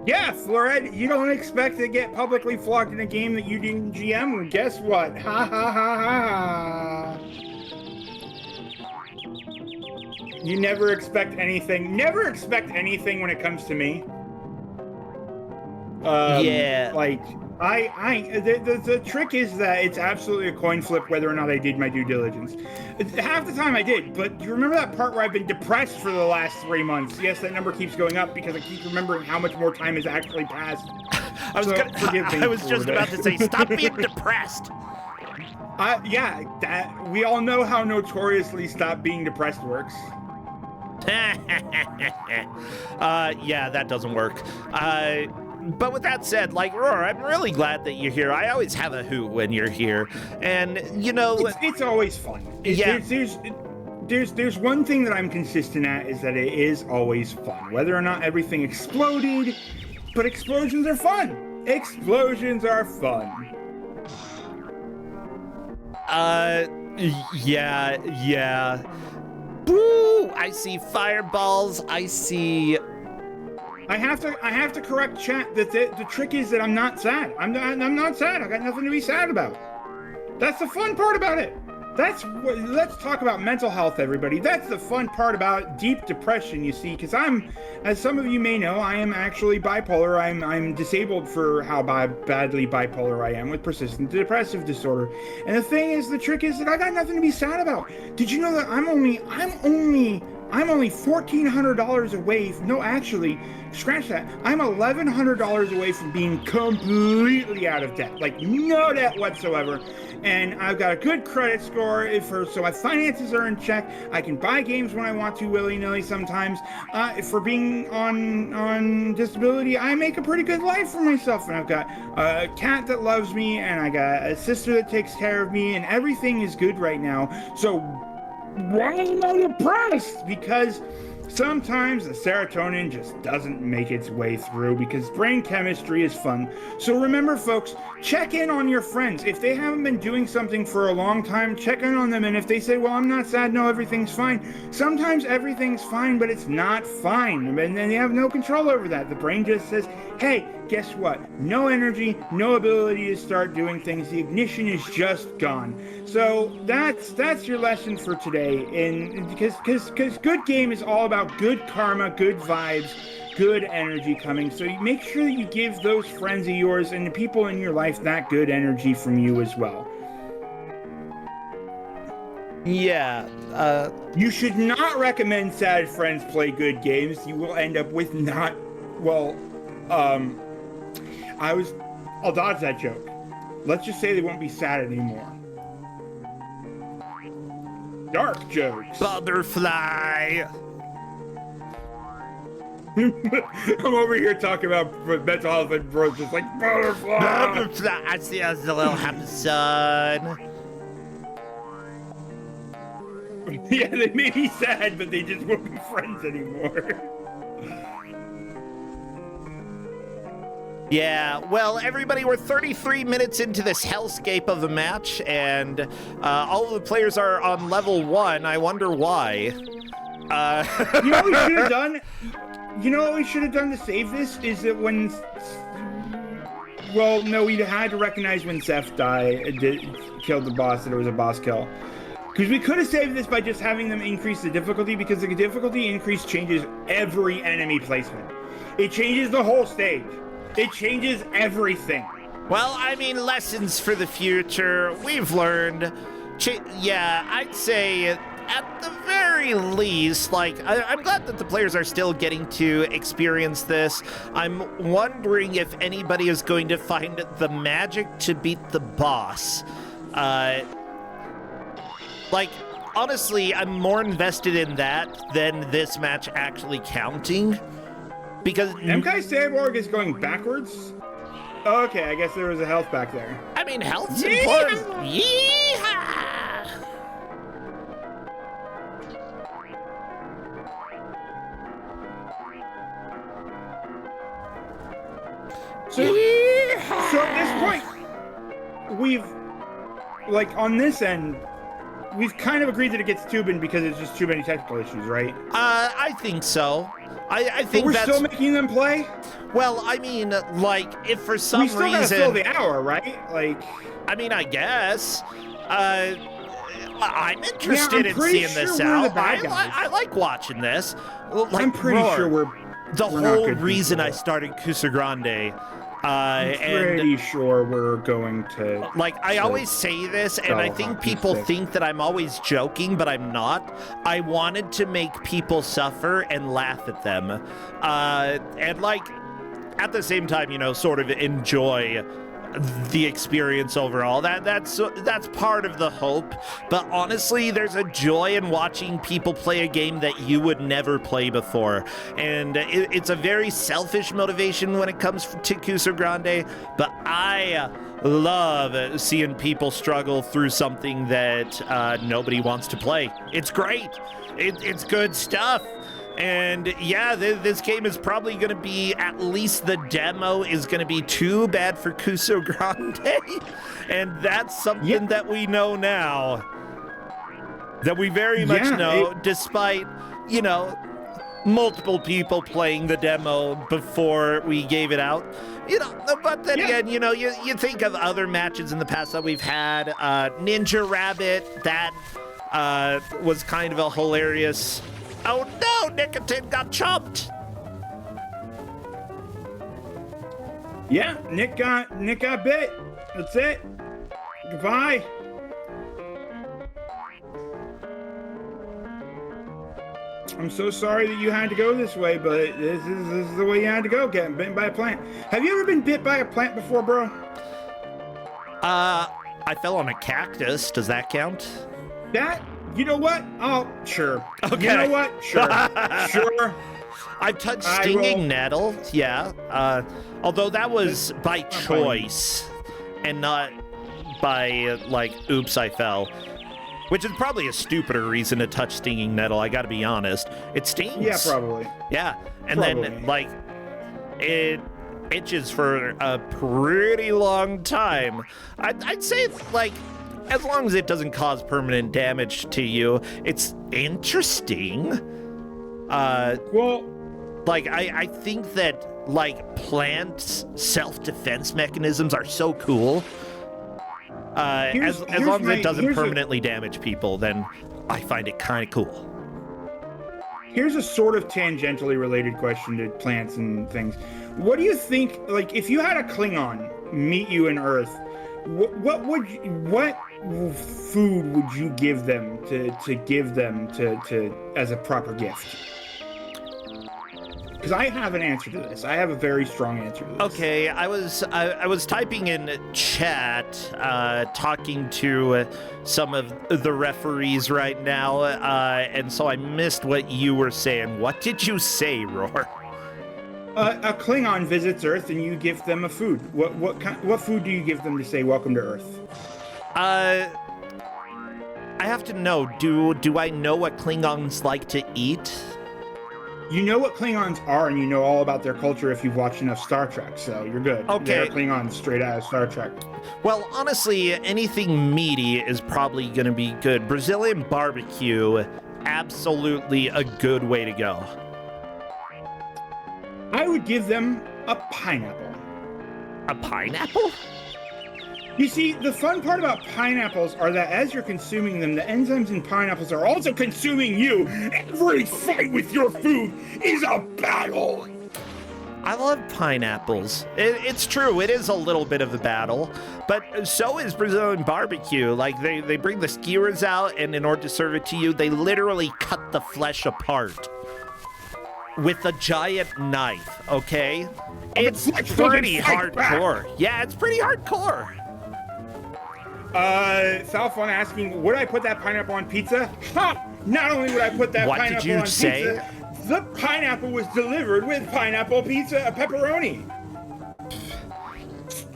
Yeah, Florid, you don't expect to get publicly flogged in a game that you didn't GM. Well, guess what? Ha ha ha ha. You never expect anything. Never expect anything when it comes to me. Yeah. The trick is that it's absolutely a coin flip whether or not I did my due diligence. Half the time I did, but do you remember that part where I've been depressed for the last 3 months? Yes, that number keeps going up because I keep remembering how much more time has actually passed. I was just about to say, stop being depressed. We all know how notoriously stop being depressed works. Yeah, that doesn't work. But with that said, Roar, I'm really glad that you're here. I always have a hoot when you're here, and it's always fun. There's one thing that I'm consistent at is that it is always fun, whether or not everything exploded. But explosions are fun. Explosions are fun. Yeah. Boo! I see fireballs. I see. I have to correct chat that the trick is that I'm not sad. I'm not sad. I got nothing to be sad about. That's the fun part about it. Let's talk about mental health, everybody. That's the fun part about deep depression, you see, because as some of you may know, I am actually bipolar. I'm disabled for how badly bipolar I am with persistent depressive disorder. And the trick is that I got nothing to be sad about. Did you know that I'm only $1,400 away. No, actually, scratch that. I'm $1,100 away from being completely out of debt, like no debt whatsoever. And I've got a good credit score, so my finances are in check. I can buy games when I want to, willy-nilly sometimes. For being on disability, I make a pretty good life for myself. And I've got a cat that loves me, and I got a sister that takes care of me, and everything is good right now. So why am I depressed? Because sometimes the serotonin just doesn't make its way through because brain chemistry is fun. So remember, folks, check in on your friends. If they haven't been doing something for a long time, check in on them. And if they say, well, I'm not sad, no, everything's fine. Sometimes everything's fine, but it's not fine. And then you have no control over that. The brain just says, hey, guess what? No energy, no ability to start doing things. The ignition is just gone. So that's your lesson for today. And because good game is all about good karma, good vibes, good energy coming. So you make sure that you give those friends of yours and the people in your life that good energy from you as well. Yeah. You should not recommend sad friends play good games. You will end up with not, well, I'll dodge that joke. Let's just say they won't be sad anymore. Dark jokes. Butterfly. I'm over here talking about mental health and bros just like butterfly. Butterfly. I see us a little happy son. Yeah, they may be sad, but they just won't be friends anymore. Yeah, well, everybody, we're 33 minutes into this hellscape of a match, and all of the players are on level 1. I wonder why. You know what we should have done? You know what we should have done to save this? Is that when... Well, no, we had to recognize when Seth killed the boss, that it was a boss kill. Because we could have saved this by just having them increase the difficulty, because the difficulty increase changes every enemy placement. It changes the whole stage. It changes everything. Well, I mean, lessons for the future. We've learned. Yeah, I'd say at the very least, like, I'm glad that the players are still getting to experience this. I'm wondering if anybody is going to find the magic to beat the boss. Like, honestly, I'm more invested in that than this match actually counting. Because MK Cyborg is going backwards? Okay, I guess there was a health back there. I mean, health's important. Yeehaw! So at this point, we've, like, on this end, we've kind of agreed that it gets tubing because it's just too many technical issues, right? I think so. I think but we're that's... still making them play? Well, I mean, like, if for some reason... We still gotta fill the hour, right? Like... I mean, I guess. I'm interested in seeing this out. I like watching this. Like, I'm pretty sure we're the whole reason I started Kusogrand8. I'm pretty sure we're going to... Like, I always say this, and I think people think that I'm always joking, but I'm not. I wanted to make people suffer and laugh at them. And, like, at the same time, you know, sort of enjoy the experience overall. That's part of the hope. But honestly, there's a joy in watching people play a game that you would never play before. And it's a very selfish motivation when it comes to Kusogrand8, but I love seeing people struggle through something that nobody wants to play. It's great. It's good stuff. And yeah, this game is probably going to be, at least the demo is going to be too bad for Kusogrand8. And that's something that we know now. That we very much know, despite, you know, multiple people playing the demo before we gave it out. You know, but then again, you know, you think of other matches in the past that we've had. Ninja Rabbit, that was kind of a hilarious... Oh no, Nicotine got chopped. Yeah, Nick got bit. That's it. Goodbye. I'm so sorry that you had to go this way, but this is the way you had to go, getting bitten by a plant. Have you ever been bit by a plant before, bro? I fell on a cactus. Does that count? You know what? Oh, sure. Okay. You know what? Sure. Sure. I've touched stinging nettle, yeah. Although that was by choice and not by, like, oops, I fell. Which is probably a stupider reason to touch stinging nettle, I gotta be honest. It stings. Yeah, probably. Yeah, and then, like, it itches for a pretty long time. I'd say, like, as long as it doesn't cause permanent damage to you, it's interesting. Well, like, I think that, like, plants' self-defense mechanisms are so cool. As long as it doesn't permanently damage people, then I find it kind of cool. Here's a sort of tangentially related question to plants and things. What do you think, like, if you had a Klingon meet you in Earth, what food would you give them to give them to as a proper gift? Because I have an answer to this. I have a very strong answer to this. Okay, I was typing in chat, talking to some of the referees right now, and so I missed what you were saying. What did you say, Roar? A Klingon visits Earth, and you give them a food. What food do you give them to say welcome to Earth? I have to know. Do I know what Klingons like to eat? You know what Klingons are, and you know all about their culture if you've watched enough Star Trek, so you're good. Okay. They're Klingons straight out of Star Trek. Well, honestly, anything meaty is probably going to be good. Brazilian barbecue, absolutely a good way to go. I would give them a pineapple. A pineapple? You see, the fun part about pineapples are that as you're consuming them, the enzymes in pineapples are also consuming you. Every fight with your food is a battle. I love pineapples. It's true, it is a little bit of a battle, but so is Brazilian barbecue. Like, they bring the skewers out, and in order to serve it to you, they literally cut the flesh apart with a giant knife, okay? It's pretty hardcore. Yeah, it's pretty hardcore. Salfon asking, would I put that pineapple on pizza? Ha! Not only would I put that pineapple on pizza, the pineapple was delivered with pineapple pizza, pepperoni.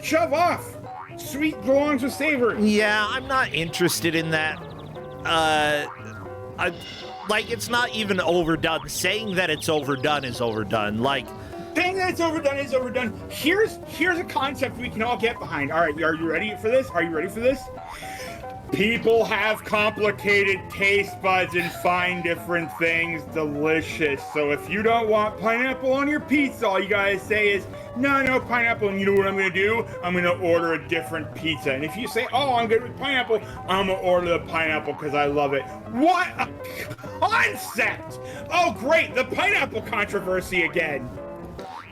Shove off. Sweet belongs with savory. Yeah, I'm not interested in that. Like, it's not even overdone. Saying that it's overdone is overdone. Like, saying that it's overdone is overdone. Here's a concept we can all get behind. All right, are you ready for this? Are you ready for this? People have complicated taste buds and find different things delicious. So if you don't want pineapple on your pizza, all you gotta say is, no pineapple, and you know what I'm gonna do? I'm gonna order a different pizza. And if you say, oh, I'm good with pineapple, I'm gonna order the pineapple because I love it. What a concept! Oh, great, the pineapple controversy again.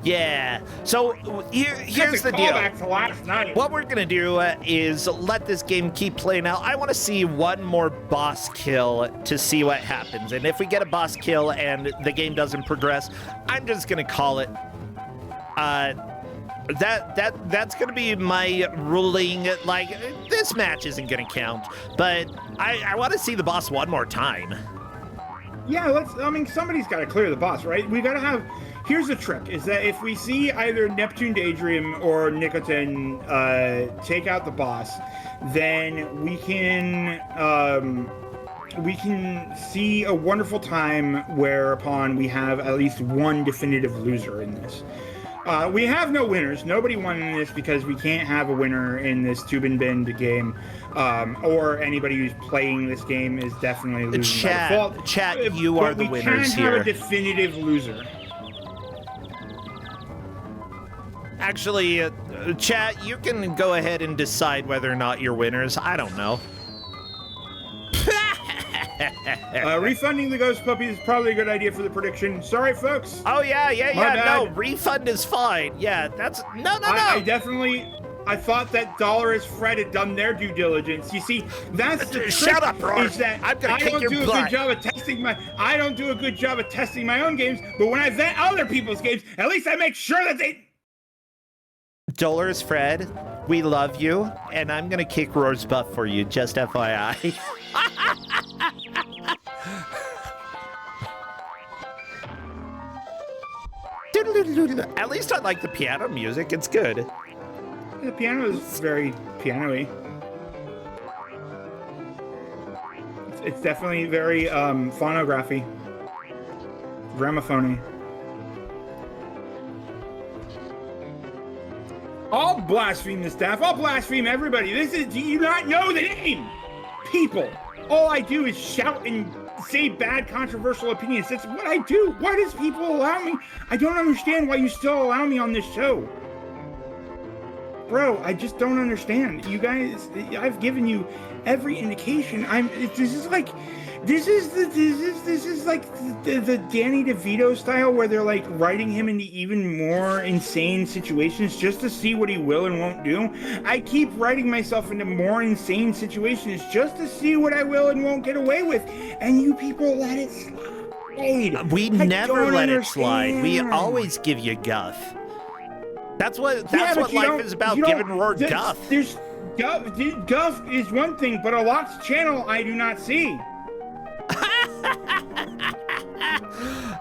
Yeah, so here's the deal. Back to last night. What we're gonna do is let this game keep playing out. I want to see one more boss kill to see what happens, and if we get a boss kill and the game doesn't progress, I'm just gonna call it. That's gonna be my ruling. Like, this match isn't gonna count, but I want to see the boss one more time. Yeah, somebody's got to clear the boss, right? We got to have. Here's the trick: is that if we see either Neptune Daydream or Nicotin take out the boss, then we can see a wonderful time whereupon we have at least one definitive loser in this. We have no winners. Nobody won in this because we can't have a winner in this tube and bend game, or anybody who's playing this game is definitely losing by default. Chat, you are the winners here. We can have a definitive loser. Actually, chat, you can go ahead and decide whether or not you're winners. I don't know. Refunding the ghost puppy is probably a good idea for the prediction. Sorry, folks. Oh, yeah. No, refund is fine. Yeah, that's... No. I thought that Dolores Fred had done their due diligence. You see, that's the trick. Shut up, Roar. Is that I'm gonna kick your butt. I don't do a good job of testing my own games, but when I vet other people's games, at least I make sure that they... Dolores Fred, we love you, and I'm gonna kick Roar's butt for you, just FYI. At least I like the piano music, it's good. The piano is very piano-y. It's definitely very phonography. Gramophone-y. I'll blaspheme the staff. I'll blaspheme everybody. Do you not know the name? People. All I do is shout and say bad, controversial opinions. That's what I do. Why does people allow me? I don't understand why you still allow me on this show. bro, I just don't understand. You guys, I've given you every indication. This is like the Danny DeVito style where they're like writing him into even more insane situations just to see what he will and won't do. I keep writing myself into more insane situations just to see what I will and won't get away with, and you people let it slide. We never let it slide. We always give you guff. That's what life is about, giving Roar guff. There's guff is one thing, but a locked channel I do not see.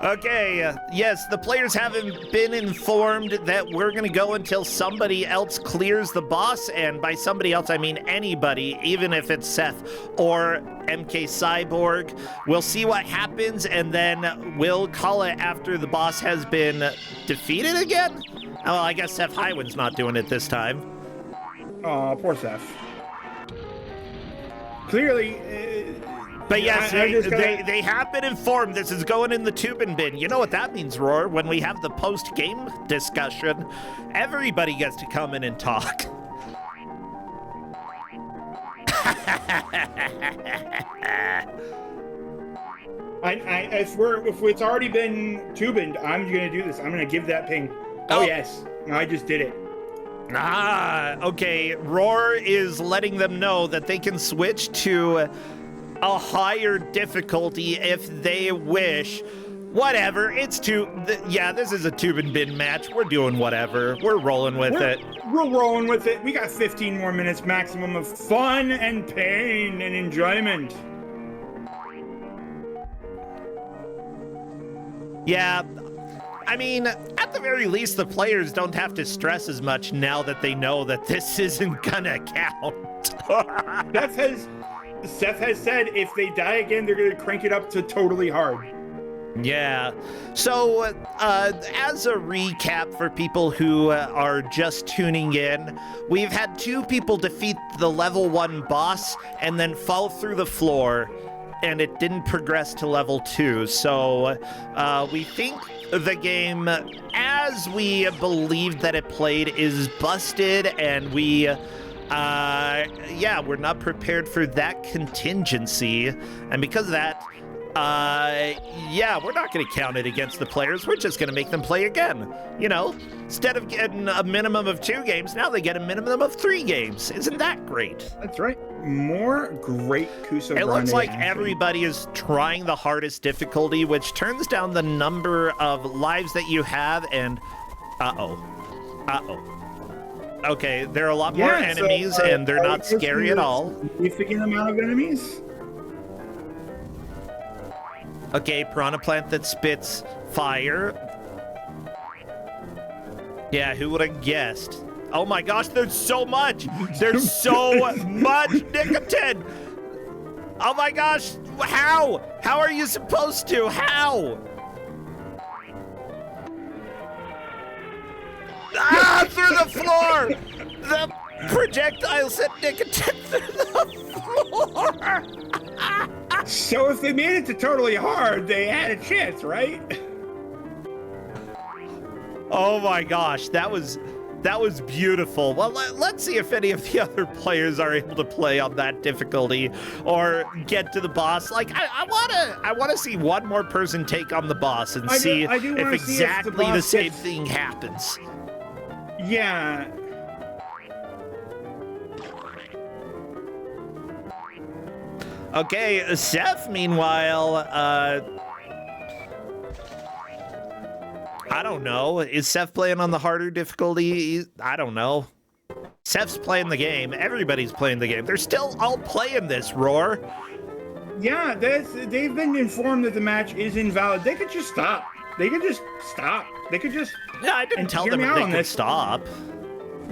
Okay, yes, the players haven't been informed that we're going to go until somebody else clears the boss, and by somebody else I mean anybody, even if it's Seth or MK Cyborg. We'll see what happens, and then we'll call it after the boss has been defeated again? Oh, I guess Seth Highwind's not doing it this time. Oh, poor Seth. Clearly... But yes, they have been informed this is going in the tubing bin. You know what that means, Roar? When we have the post-game discussion, everybody gets to come in and talk. I swear, if it's already been tubined, I'm going to do this. I'm going to give that ping. Oh, yes. I just did it. Ah, okay. Roar is letting them know that they can switch to a higher difficulty if they wish. Whatever, it's this is a tube and bin match. We're doing whatever. We're rolling with it. We're rolling with it. We got 15 more minutes maximum of fun and pain and enjoyment. Yeah, I mean, at the very least, the players don't have to stress as much now that they know that this isn't gonna count. Seth has said if they die again, they're going to crank it up to totally hard. Yeah. So, as a recap for people who are just tuning in, we've had 2 people defeat the level 1 boss and then fall through the floor, and it didn't progress to level 2. So, we think the game, as we believed that it played, is busted, and we're not prepared for that contingency, and because of that, we're not going to count it against the players. We're just going to make them play again. You know, instead of getting a minimum of 2 games, now they get a minimum of 3 games. Isn't that great? That's right. More great Kusogrand8 It looks like action. everybody is trying the hardest difficulty, which turns down the number of lives that you have, and okay, there are a lot more enemies, and they're not scary at all. Significant amount of enemies. Okay, piranha plant that spits fire. Yeah, who would have guessed? Oh my gosh, there's so much! There's so much nicotine! Oh my gosh, how? How are you supposed to? How? Ah, through the floor! The projectile sent nicotine through the floor! So if they made it to totally hard, they had a chance, right? Oh my gosh, that was beautiful. Well, let's see if any of the other players are able to play on that difficulty or get to the boss. Like, I wanna see one more person take on the boss and see if exactly the same thing happens. Yeah. Okay, Seth, meanwhile, I don't know. Is Seth playing on the harder difficulty? I don't know. Seth's playing the game. Everybody's playing the game. They're still all playing this, Roar. Yeah, they've been informed that the match is invalid. They could just stop. They could just stop. They could just... Yeah, I didn't tell them that they could stop.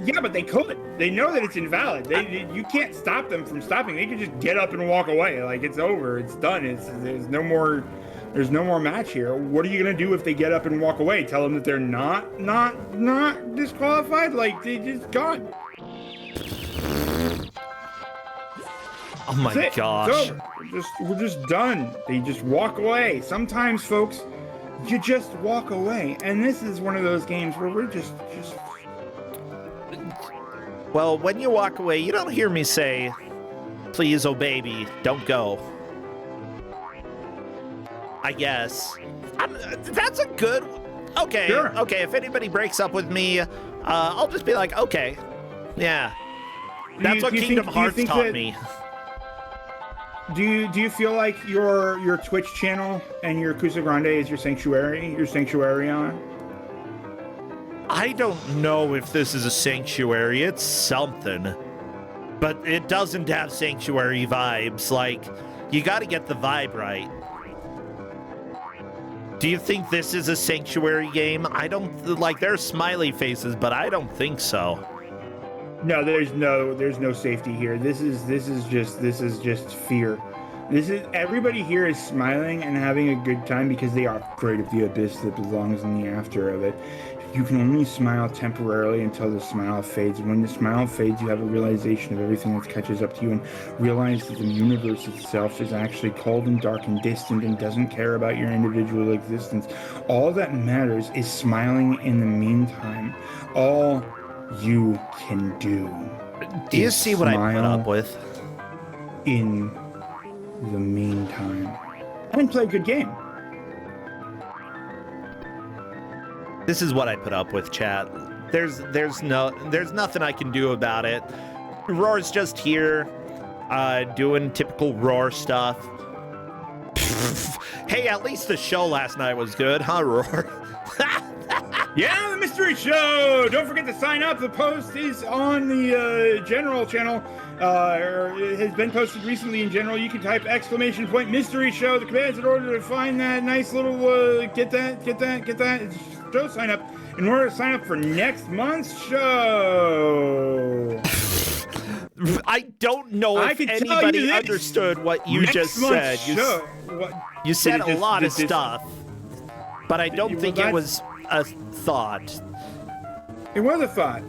Yeah, but they could. They know that it's invalid. You can't stop them from stopping. They can just get up and walk away. Like, it's over. It's done. There's no more match here. What are you gonna do if they get up and walk away? Tell them that they're not disqualified? Like, they just gone. Oh my gosh. We're just done. They just walk away. Sometimes, folks, you just walk away. And this is one of those games where we're just Well, when you walk away, you don't hear me say, please, oh baby, don't go. I guess. That's a good... Okay, Sure. Okay, if anybody breaks up with me, I'll just be like, okay, yeah. That's what Kingdom Hearts taught me. Do you feel like your Twitch channel and your Kusogrand8 is your sanctuary on? I don't know if this is a sanctuary. It's something. But it doesn't have sanctuary vibes. Like, you gotta get the vibe right. Do you think this is a sanctuary game? I don't, like, there are smiley faces, but I don't think so. No, there's no safety here. This is just fear. Everybody here is smiling and having a good time because they are afraid of the abyss that belongs in the after of it. You can only smile temporarily until the smile fades. When the smile fades, you have a realization of everything that catches up to you and realize that the universe itself is actually cold and dark and distant and doesn't care about your individual existence. All that matters is smiling in the meantime. All you can do. Do you see what I put up with? In the meantime. And play a good game. This is what I put up with, chat. There's nothing I can do about it. Roar's just here, doing typical Roar stuff. Hey, at least the show last night was good, huh, Roar? Yeah, the mystery show! Don't forget to sign up. The post is on the general channel. It has been posted recently in general. You can type ! mystery show. The commands in order to find that nice little get that show sign up in order to sign up for next month's show. I don't know if anybody understood what you just said. You said a lot of stuff, but I don't think it was a thought. It was a thought.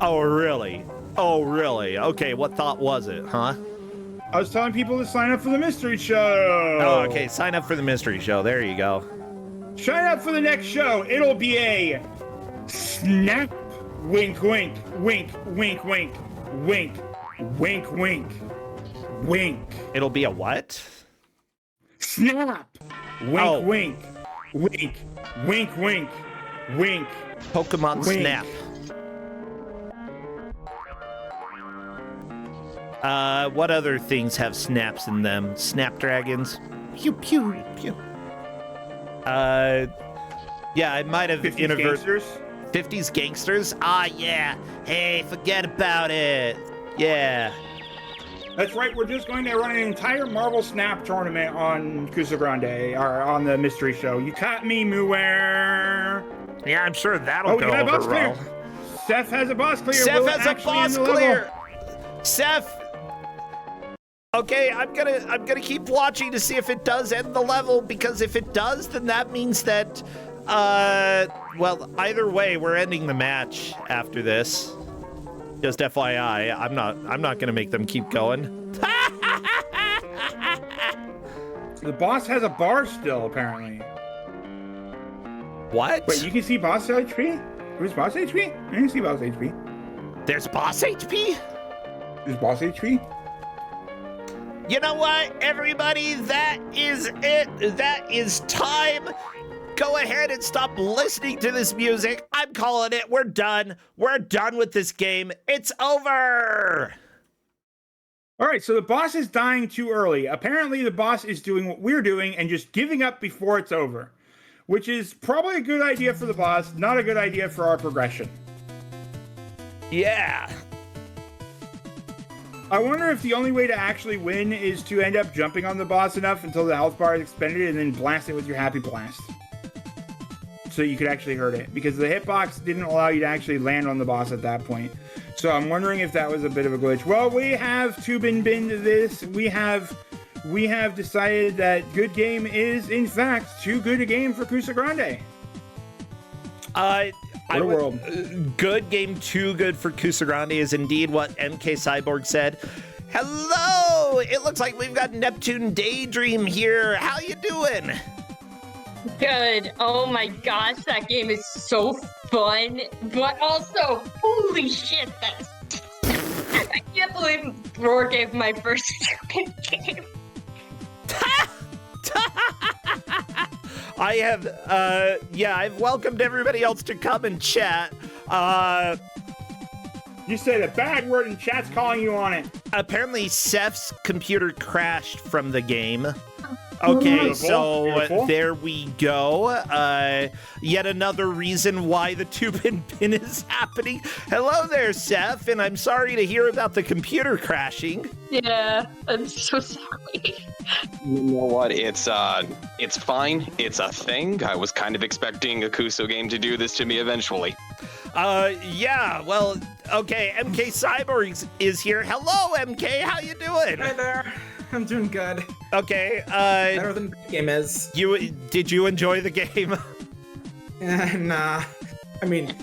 Oh, really? Oh, really? Okay, what thought was it, huh? I was telling people to sign up for the mystery show. Oh, okay, sign up for the mystery show. There you go. Sign up for the next show. It'll be a snap, wink, wink, wink, wink, wink, wink, wink, wink, wink. It'll be a what? Snap, wink, wink, wink, wink, wink, wink. Pokemon wink. Snap. What other things have snaps in them? Snapdragons? Pew, pew, pew. Yeah, I might have 50s gangsters? 50s gangsters? Ah, yeah. Hey, forget about it. Yeah. That's right, we're just going to run an entire Marvel Snap tournament on Kusogrand8, or on the mystery show. You caught me, Muware. Yeah, I'm sure that'll go over well. Seth has a boss clear. Seth has a boss clear. Seth. Okay, I'm gonna keep watching to see if it does end the level, because if it does, then that means that, well, either way, we're ending the match after this. Just FYI, I'm not gonna make them keep going. The boss has a bar still, apparently. What? Wait, you can see boss HP? Where's boss HP? I didn't see boss HP. There's boss HP? There's boss HP? You know what, everybody? That is it. That is time. Go ahead and stop listening to this music. I'm calling it. We're done. We're done with this game. It's over. All right, so the boss is dying too early. Apparently, the boss is doing what we're doing and just giving up before it's over, which is probably a good idea for the boss, not a good idea for our progression. Yeah. I wonder if the only way to actually win is to end up jumping on the boss enough until the health bar is expended and then blast it with your happy blast. So you could actually hurt it, because the hitbox didn't allow you to actually land on the boss at that point. So I'm wondering if that was a bit of a glitch. Well, we have to bin to this. We have decided that good game is in fact too good a game for Kusogrand8. Good game, too good for Kusogrand8 is indeed what MK Cyborg said. Hello! It looks like we've got Neptune Daydream here. How you doing? good. Oh my gosh, that game is so fun, but also, holy shit, that's... I can't believe Roar gave my first stupid game. I have, I've welcomed everybody else to come and chat. You said a bad word and chat's calling you on it. Apparently, Seth's computer crashed from the game. Okay, Beautiful. There we go. Yet another reason why the two-pin pin is happening. Hello there, Seth, and I'm sorry to hear about the computer crashing. Yeah, I'm so sorry. You know what? It's fine. It's a thing. I was kind of expecting a Kuso game to do this to me eventually. Yeah, well, okay, MK Cyborg is here. Hello, MK, how you doing? Hi there. I'm doing good. Okay, Better than the game is. Did you enjoy the game? Nah. I mean,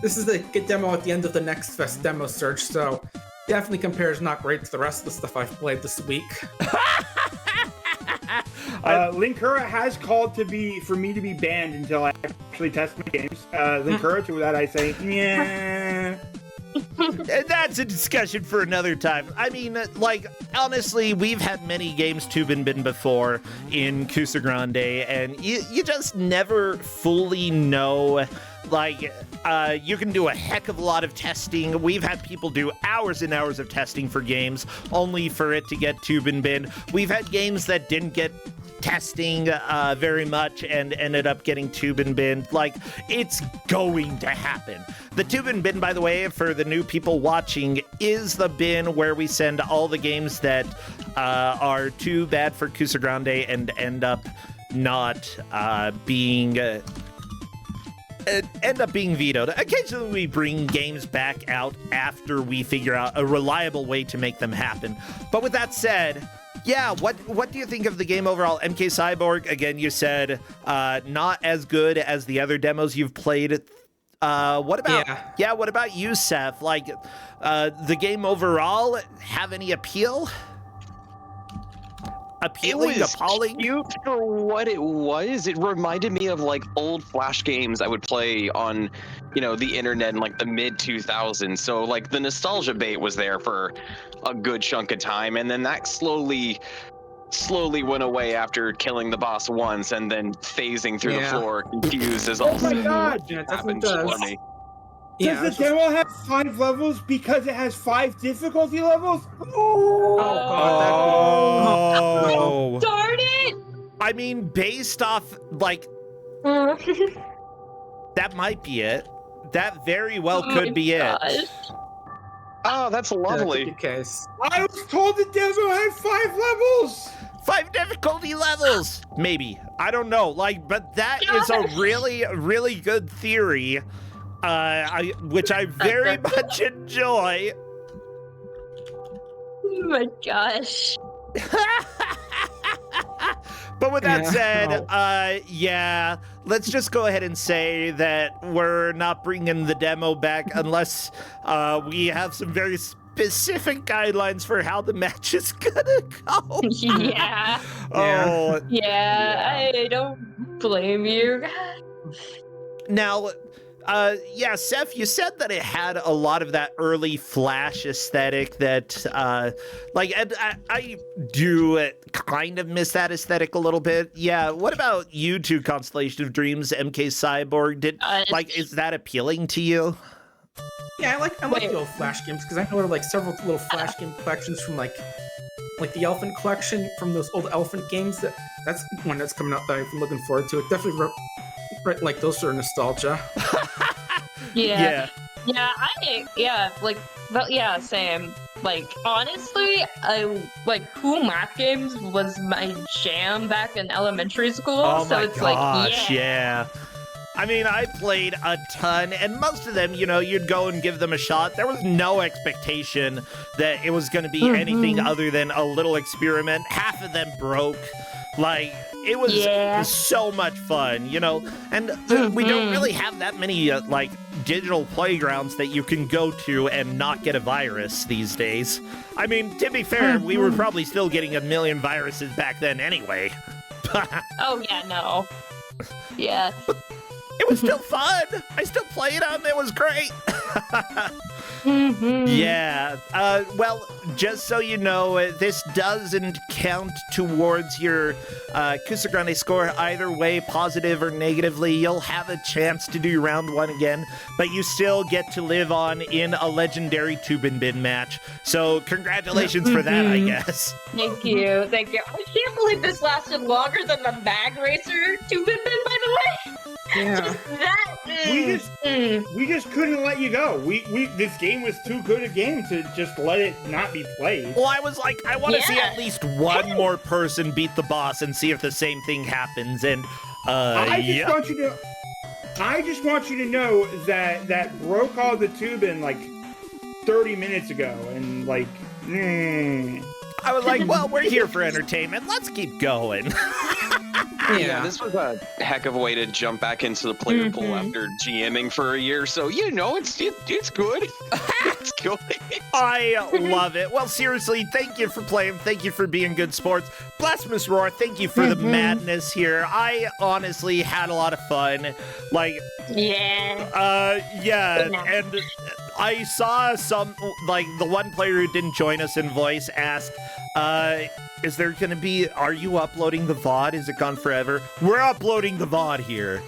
this is the good demo at the end of the Next Fest demo search, so definitely compares not great to the rest of the stuff I've played this week. Linkura has called for me to be banned until I actually test my games. Linkura, to that I say, yeah. That's a discussion for another time. I mean, like, honestly, we've had many games Tubin Bin before in Kusogrand8, and you just never fully know. Like, you can do a heck of a lot of testing. We've had people do hours and hours of testing for games, only for it to get Tubin Bin. We've had games that didn't get testing very much and ended up getting Tubin Bin. Like, it's going to happen. The Tubin Bin, by the way, for the new people watching, is the bin where we send all the games that are too bad for Kusogrand8 and end up not being vetoed. Occasionally we bring games back out after we figure out a reliable way to make them happen. But with that said, yeah, what do you think of the game overall? MK Cyborg, again, you said not as good as the other demos you've played. What about you, Seth? Like, the game overall have any appeal? Appealing, it was appalling? Cute for what it was. It reminded me of like old Flash games I would play on, the internet in like the mid 2000s. So like the nostalgia bait was there for a good chunk of time, and then that slowly went away after killing the boss once, and then phasing through the floor, confused as all. Oh my god! Yeah, it definitely happened does. for me. Does the demo have 5 levels because it has 5 difficulty levels? Oh god, Oh. Darn it! I mean, based off, like, that might be it. That very well could be it. Oh, that's lovely. Good case. I was told the demo had 5 levels! 5 difficulty levels! Maybe. I don't know. Like, but that is a really, really good theory. Which I very much enjoy. Oh my gosh. But with that said, yeah, let's just go ahead and say that we're not bringing the demo back unless we have some very specific guidelines for how the match is gonna go. Yeah. Oh. Yeah, I don't blame you. Now, Seth, you said that it had a lot of that early Flash aesthetic that, I do kind of miss that aesthetic a little bit. Yeah, what about you two, Constellation of Dreams, MK Cyborg? Is that appealing to you? Yeah, I like the old Flash games because I know like several little Flash game collections from like the Elephant collection from those old Elephant games. That's one that's coming out that I've been looking forward to. It definitely like those sort of nostalgia. Yeah, same. Like, honestly, cool math games was my jam back in elementary school. Oh so my it's gosh, yeah. I mean, I played a ton, and most of them, you'd go and give them a shot. There was no expectation that it was going to be anything other than a little experiment. Half of them broke. Like, it was so much fun, and we don't really have that many, digital playgrounds that you can go to and not get a virus these days. I mean, to be fair, we were probably still getting a million viruses back then anyway. Oh, yeah, no. Yeah. It was still fun. I still played them. It was great. Yeah. Well, just so you know, this doesn't count towards your Kusogrand8 score either way, positive or negatively. You'll have a chance to do round 1 again, but you still get to live on in a legendary Tube and Bin match. So congratulations for that, I guess. Thank you. Thank you. I can't believe this lasted longer than the Mag Racer Tube and Bin, by the way. Yeah. We just couldn't let you go. This game was too good a game to just let it not be played. Well, I was like, I want to see Yeah. at least one more person beat the boss and see if the same thing happens. And I just want you to know that Bro called the tube in like 30 minutes ago, and like, I was like, well, we're here for entertainment. Let's keep going. Yeah, this was a heck of a way to jump back into the player pool after GMing for a year. So it's good. It's good. I love it. Well, seriously, thank you for playing. Thank you for being good sports. Blasphemous Roar, thank you for the madness here. I honestly had a lot of fun. Like, Yeah. yeah, and I saw some, like, the one player who didn't join us in voice ask, is there gonna be, are you uploading the VOD? Is it gone forever? We're uploading the VOD here.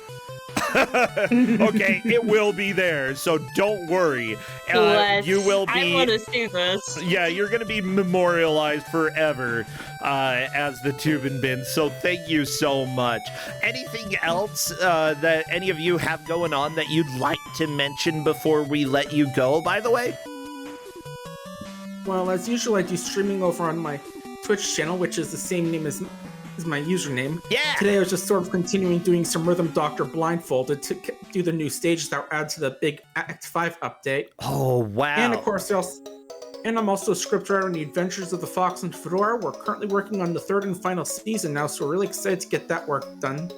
Okay, it will be there, so don't worry. You will be. I want to see this. Yeah, you're gonna be memorialized forever as the Tube and Bin. So thank you so much. Anything else that any of you have going on that you'd like to mention before we let you go? By the way. Well, as usual, I do streaming over on my Twitch channel, which is the same name as my username. Yeah. Today I was just sort of continuing doing some Rhythm Doctor Blindfolded to do the new stages that were added to the big Act 5 update. Oh, wow. And of course, I'm also a scriptwriter on The Adventures of the Fox and Fedora. We're currently working on the 3rd and final season now, so we're really excited to get that work done.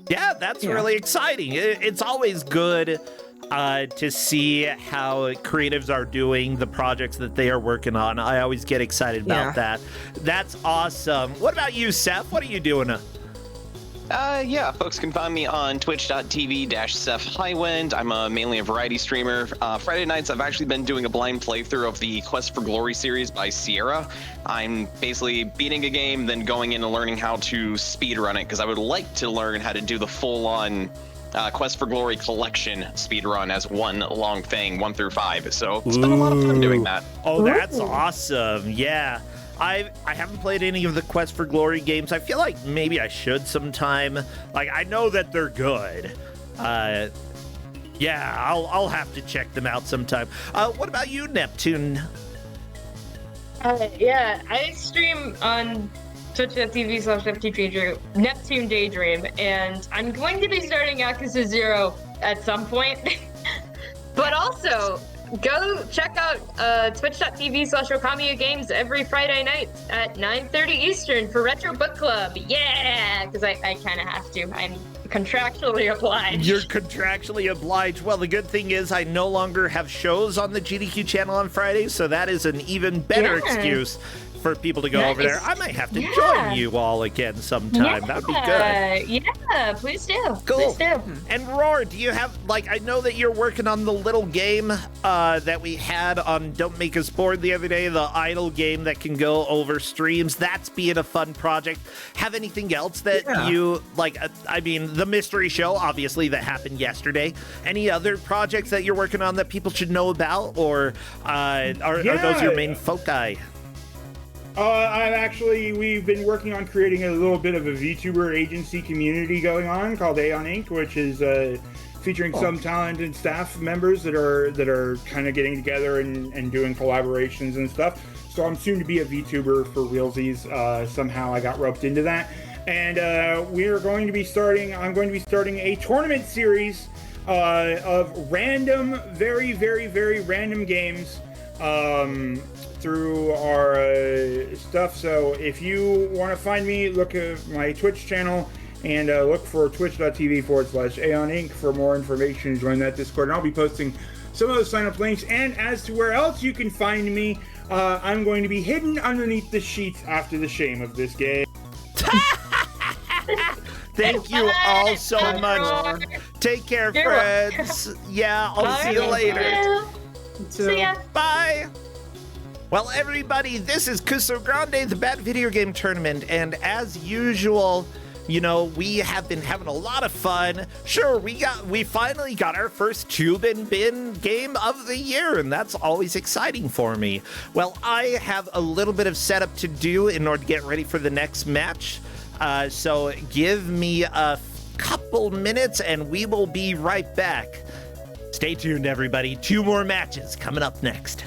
Yeah, that's really exciting. It's always good to see how creatives are doing the projects that they are working on. I always get excited about that. That's awesome. What about you, Seth? What are you doing? Yeah, folks can find me on twitch.tv/SethHighwind. I'm mainly a variety streamer. Friday nights, I've actually been doing a blind playthrough of the Quest for Glory series by Sierra. I'm basically beating a game, then going in and learning how to speedrun it, because I would like to learn how to do the full-on Quest for Glory collection speedrun as one long thing, 1 through 5. So it's been a lot of fun doing that. Oh, that's awesome. Yeah. I haven't played any of the Quest for Glory games. I feel like maybe I should sometime. Like, I know that they're good. Yeah, I'll have to check them out sometime. What about you, Neptune? Yeah, I stream on twitch.tv/FTP Neptune Daydream, and I'm going to be starting Yakuza 0 at some point. But also, go check out twitch.tv/Okamiya Games every Friday night at 9:30 Eastern for Retro Book Club. Yeah, because I kind of have to. I'm contractually obliged. You're contractually obliged. Well, the good thing is I no longer have shows on the GDQ channel on Fridays, so that is an even better excuse for people to go over there. I might have to join you all again sometime. That'd be good. Yeah, please do. Cool. Please do. And Roar, do you have, like, I know that you're working on the little game that we had on Don't Make Us Bored the other day, the idle game that can go over streams. That's being a fun project. Have anything else that you, like, I mean, the mystery show, obviously, that happened yesterday. Any other projects that you're working on that people should know about, or are those your main foci? We've been working on creating a little bit of a VTuber agency community going on called Aeon Inc., which is featuring some talented staff members that are kind of getting together and doing collaborations and stuff. So I'm soon to be a VTuber for realsies. Somehow I got roped into that. And I'm going to be starting a tournament series of random, very, very, very random games through our stuff. So if you want to find me, look at my Twitch channel and look for twitch.tv/Aeon Inc. for more information. Join that Discord, and I'll be posting some of those sign-up links. And as to where else you can find me, I'm going to be hidden underneath the sheets after the shame of this game. Thank you all so much. Take care, You're friends. Yeah, I'll see you later. See ya. Bye. Well, everybody, this is Kusogrand8, the Bad Video Game Tournament, and as usual, you know, we have been having a lot of fun. Sure, we finally got our first Tube and Bin game of the year, and that's always exciting for me. Well, I have a little bit of setup to do in order to get ready for the next match. So give me a couple minutes and we will be right back. Stay tuned, everybody. 2 more matches coming up next.